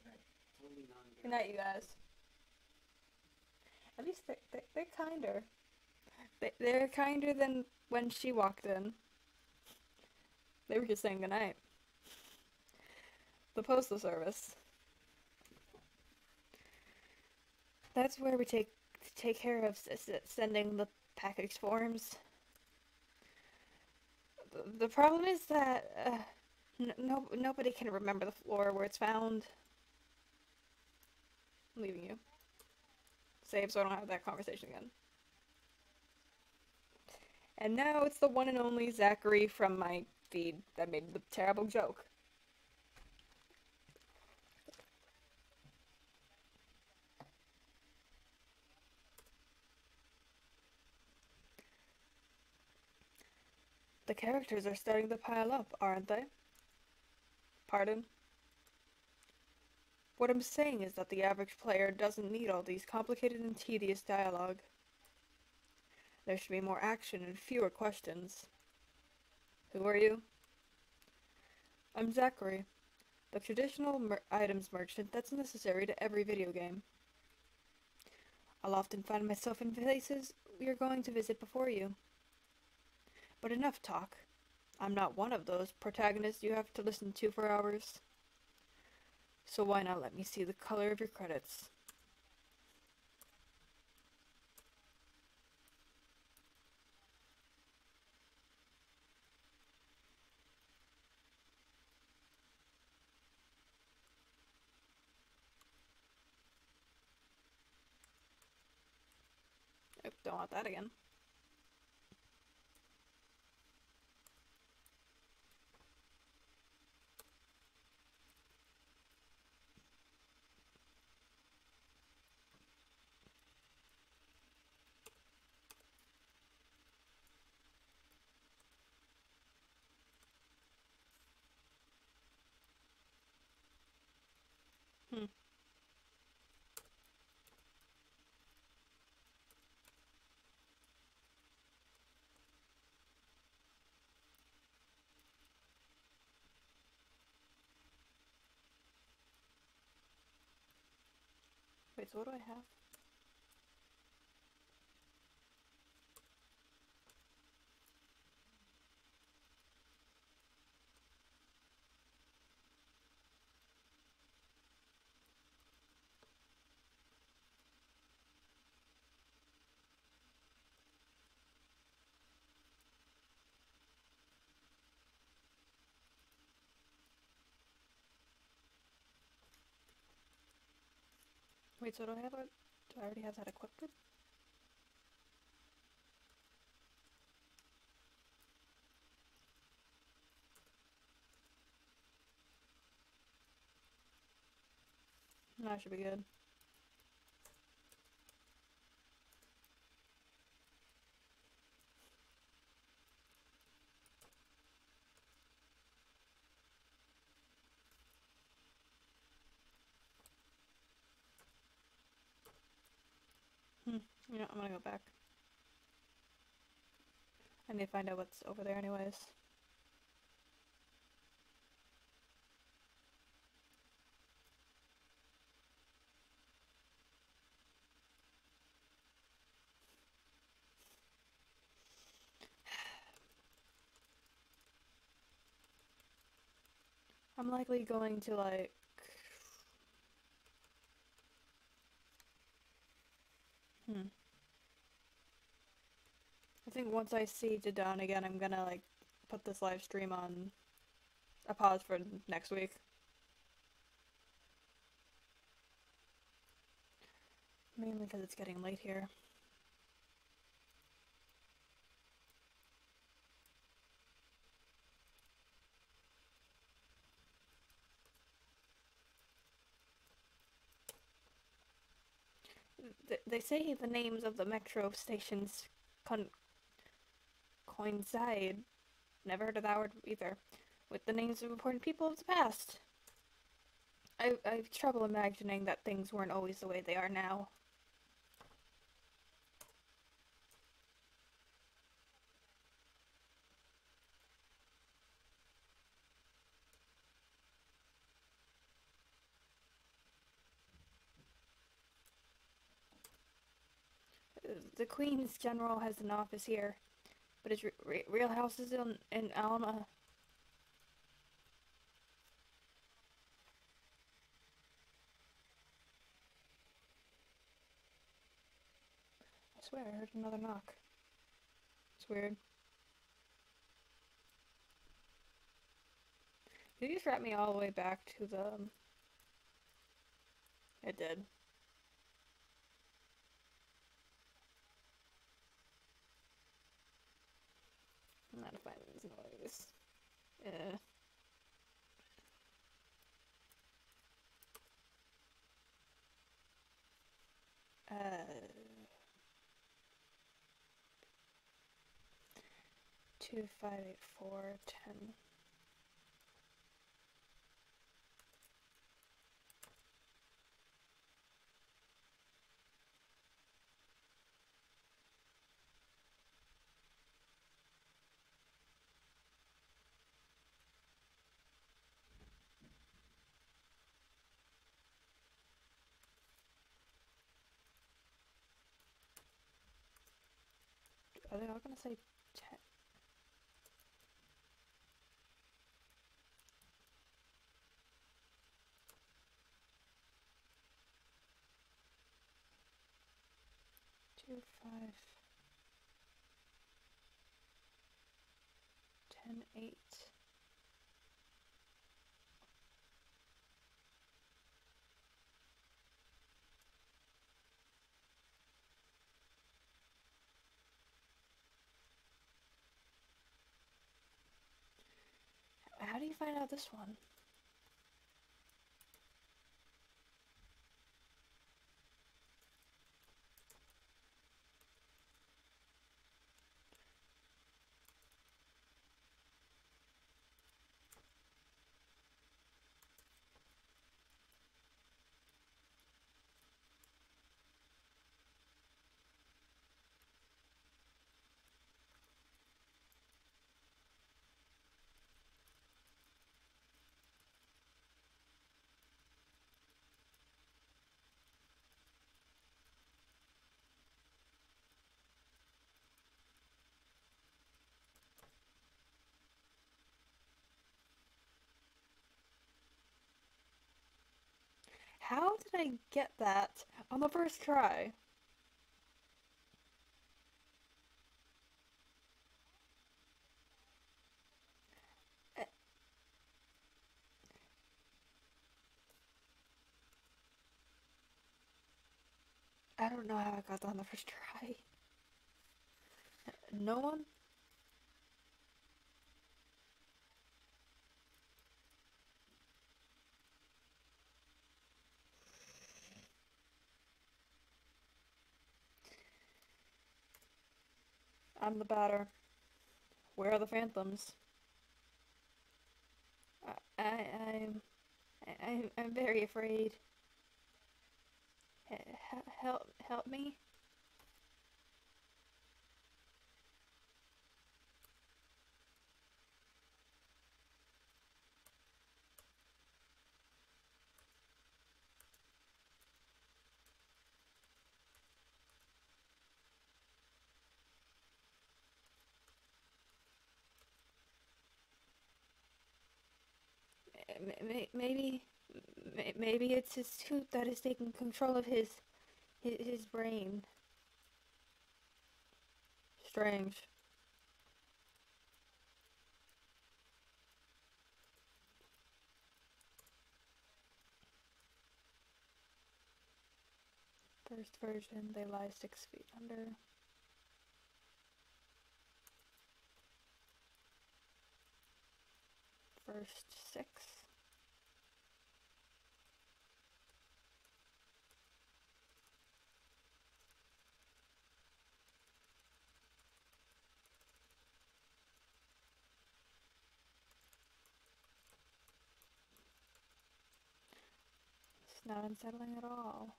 Alright. Totally non-gay.
Good night, you guys. At least they're kinder. They're kinder than when she walked in. They were just saying goodnight. The postal service. That's where we take care of sending the package forms. The problem is that nobody can remember the floor where it's found. I'm leaving you. Save so I don't have that conversation again. And now it's the one and only Zachary from my feed that made the terrible joke. The characters are starting to pile up, aren't they? Pardon? What I'm saying is that the average player doesn't need all these complicated and tedious dialogue. There should be more action and fewer questions. Who are you? I'm Zachary, the traditional items merchant that's necessary to every video game. I'll often find myself in places you're going to visit before you. But enough talk. I'm not one of those protagonists you have to listen to for hours. So why not let me see the color of your credits? Nope, don't want that again. Wait, so what do I have? Wait, so do I have it? Do I already have that equipped? No, I should be good. You know, I'm gonna go back. I need to find out what's over there anyways. I'm likely going to like... I think once I see Jadon again, I'm gonna like put this live stream on a pause for next week. Mainly because it's getting late here. They say the names of the metro stations coincide. Never heard of that word either. With the names of important people of the past. I've trouble imagining that things weren't always the way they are now. The Queen's General has an office here, but his real house is in Alma. I swear I heard another knock. It's weird. Did you just wrap me all the way back to the... It did. I'm not a fan of this noise. Yeah. 258410. Are they all gonna say 10? Two, 5, 10, 8. How do you find out this one? How did I get that on the first try? I, I don't know how I got that on the first try. No one? I'm the batter. Where are the phantoms? I, I, I'm very afraid. Help me. Maybe, maybe it's his suit that is taking control of his brain. Strange. First version, they lie 6 feet under. First 6. It's not unsettling at all.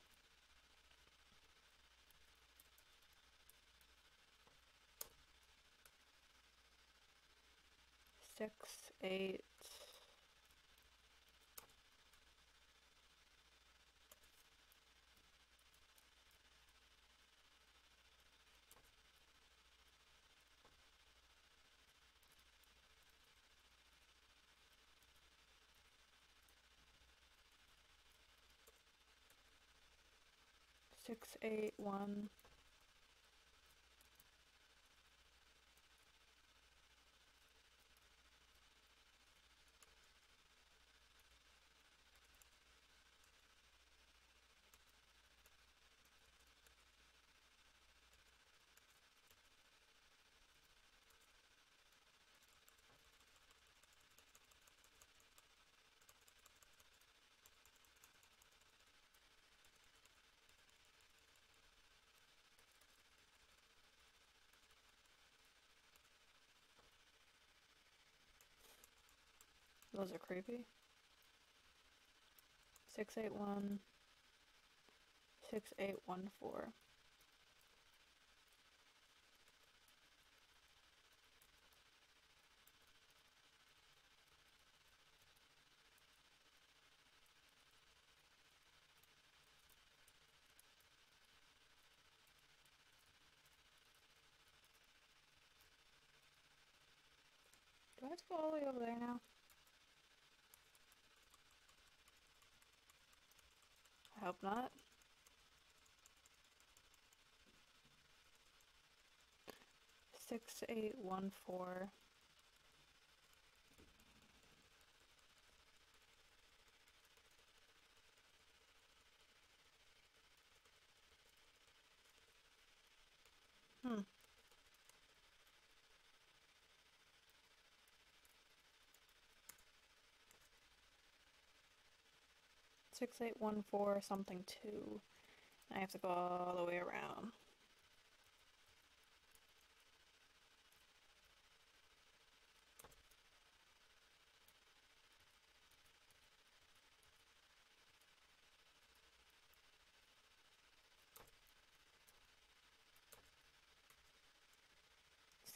6, 8. 6, 8, 1. Those are creepy. 6, 8, 1. 6, 8, 1, 4. Do I have to go all the way over there now? I hope not. 6, 8, 1, 4. Hmm. 6, 8, 1, 4, something 2. I have to go all the way around.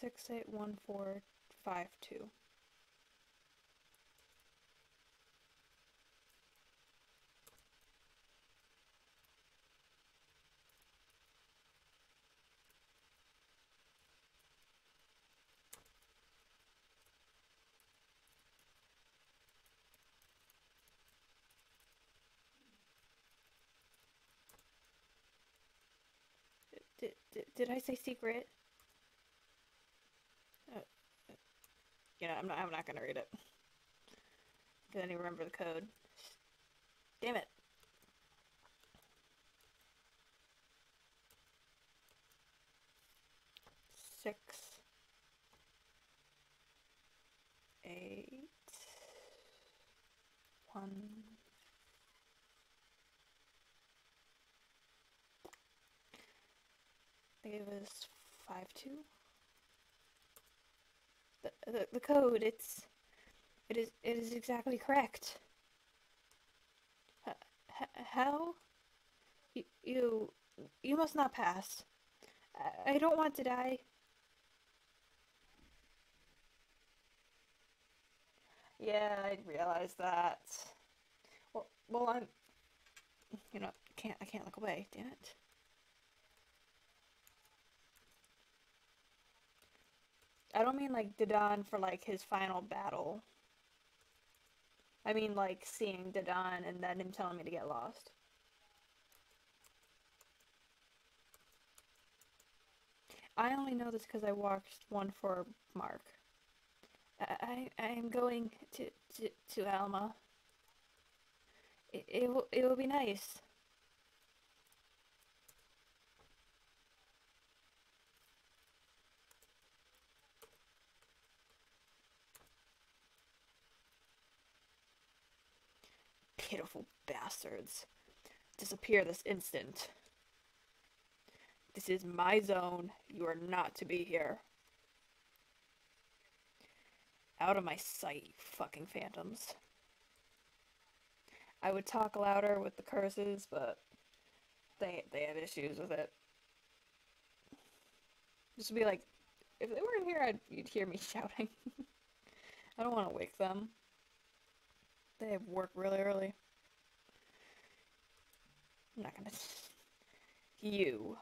6, 8, 1, 4, 5, 2. Did I say secret? Uh, I'm not gonna read it. Didn't even remember the code. Damn it. 6, 8, 1. I think it was 5, 2. The code, it is exactly correct. How? You, you, you must not pass. I don't want to die. Yeah, I realized that. Well, I can't look away. Damn it. I don't mean like Dadan for like his final battle. I mean, like, seeing Dadan and then him telling me to get lost. I only know this because I watched one for Mark. I'm going to Alma. It will be nice. Pitiful bastards. Disappear this instant. This is my zone. You are not to be here. Out of my sight, you fucking phantoms. I would talk louder with the curses, but they have issues with it. Just to be like, if they weren't here, you'd hear me shouting. I don't want to wake them. They have work really early. I'm not gonna. You.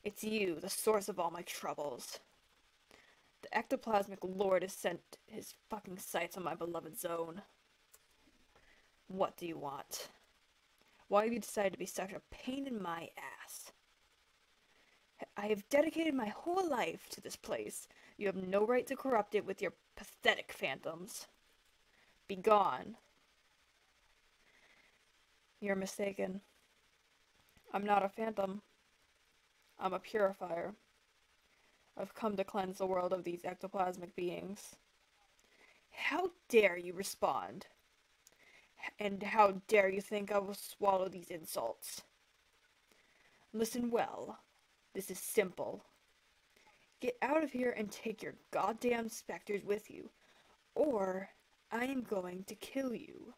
It's you, the source of all my troubles. The ectoplasmic lord has sent his fucking sights on my beloved zone. What do you want? Why have you decided to be such a pain in my ass? I have dedicated my whole life to this place. You have no right to corrupt it with your pathetic phantoms. Be gone. You're mistaken. I'm not a phantom. I'm a purifier. I've come to cleanse the world of these ectoplasmic beings. How dare you respond? And how dare you think I will swallow these insults? Listen well. This is simple. Get out of here and take your goddamn specters with you, or I am going to kill you.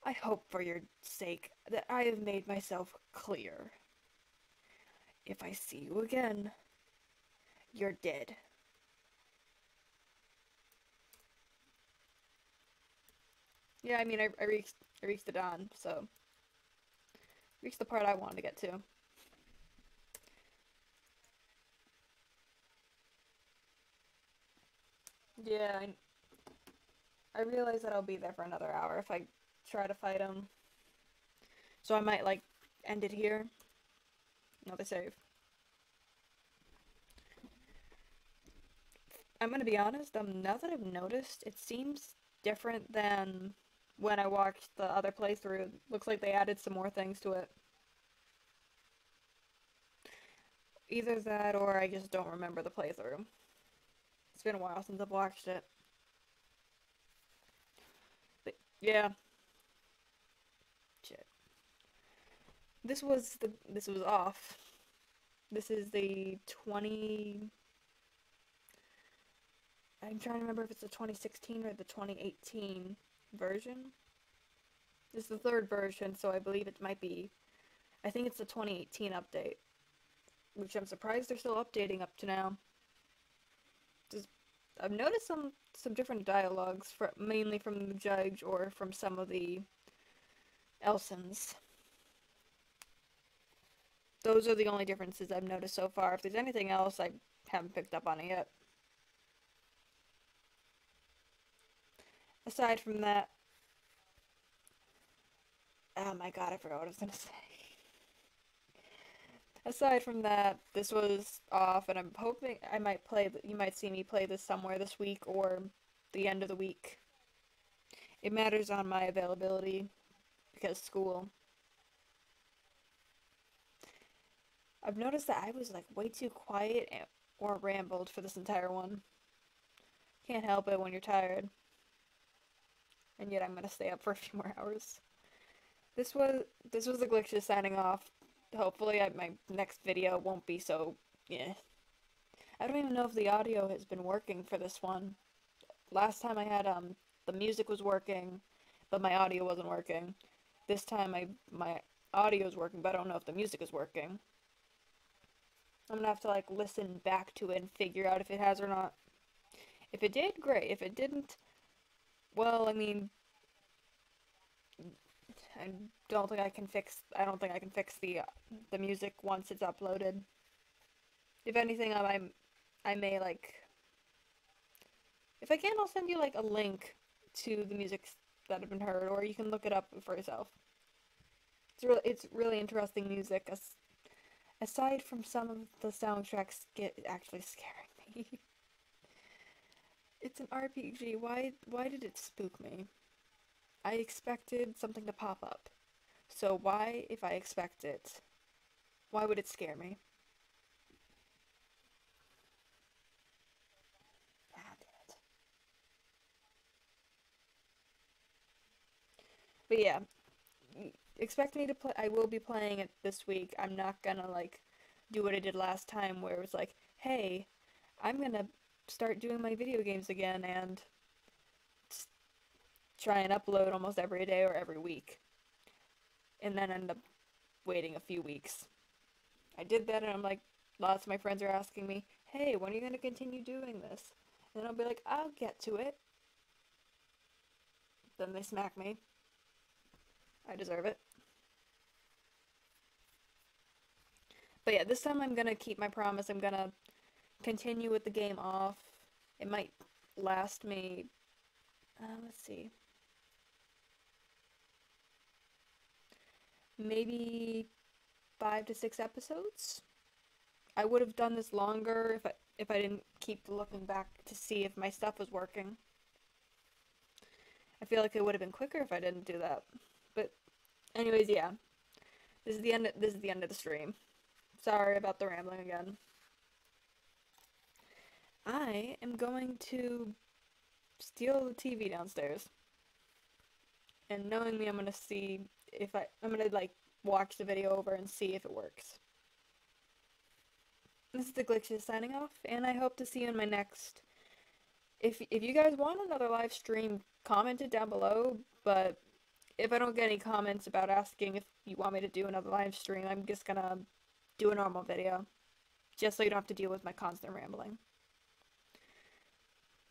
I hope for your sake that I have made myself clear. If I see you again, you're dead. Yeah, I mean, I reached the dawn, so reached the part I wanted to get to. Yeah, I realize that I'll be there for another hour if I try to fight him. So I might, like, end it here. No, they save. I'm gonna be honest, now that I've noticed, it seems different than when I watched the other playthrough. Looks like they added some more things to it. Either that or I just don't remember the playthrough. It's been a while since I've watched it. But yeah. Shit. This was off. This is the 20 I'm trying to remember if it's the 2016 or the 2018 version. This is the third version, so I believe it might be I think it's the 2018 update. Which I'm surprised they're still updating up to now. Just, I've noticed some different dialogues, mainly from the judge or from some of the Elsons. Those are the only differences I've noticed so far. If there's anything else, I haven't picked up on it yet. Aside from that, oh my god, I forgot what I was gonna say. Aside from that, this was off, and I'm hoping I might you might see me play this somewhere this week or the end of the week. It matters on my availability because school. I've noticed that I was like way too quiet or rambled for this entire one. Can't help it when you're tired. And yet I'm gonna stay up for a few more hours. This was the glitches signing off. Hopefully my next video won't be so yeah. I don't even know if the audio has been working for this one. Last time I had the music was working, but my audio wasn't working. This time my audio is working, but I don't know if the music is working. I'm gonna have to like listen back to it and figure out if it has or not. If it did, great. If it didn't, well, I mean, I I don't think I can fix the music once it's uploaded. If anything, I may like If I can, I'll send you like a link to the music that have been heard, or you can look it up for yourself. It's really interesting music. Aside from some of the soundtracks get actually scaring me. It's an RPG. Why did it spook me? I expected something to pop up. So why, if I expect it, why would it scare me? Ah, damn it. But yeah, expect me to play. I will be playing it this week. I'm not gonna like do what I did last time, where it was like, hey, I'm gonna start doing my video games again and try and upload almost every day or every week, and then end up waiting a few weeks. I did that, and I'm like, lots of my friends are asking me, hey, when are you gonna continue doing this? And I'll be like, I'll get to it. Then they smack me. I deserve it. But yeah, this time I'm gonna keep my promise. I'm gonna continue with the game off. It might last me, let's see, maybe 5 to 6 episodes. I would have done this longer if I didn't keep looking back to see if my stuff was working. I feel like it would have been quicker if I didn't do that. But anyways, yeah. This is the end of the stream. Sorry about the rambling again. I am going to steal the TV downstairs. And knowing me, I'm gonna see if I'm gonna like watch the video over and see if it works. This is the Glitches signing off, and I hope to see you in my next. If you guys want another live stream, comment it down below. But if I don't get any comments about asking if you want me to do another live stream, I'm just gonna do a normal video, just so you don't have to deal with my constant rambling.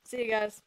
See you guys.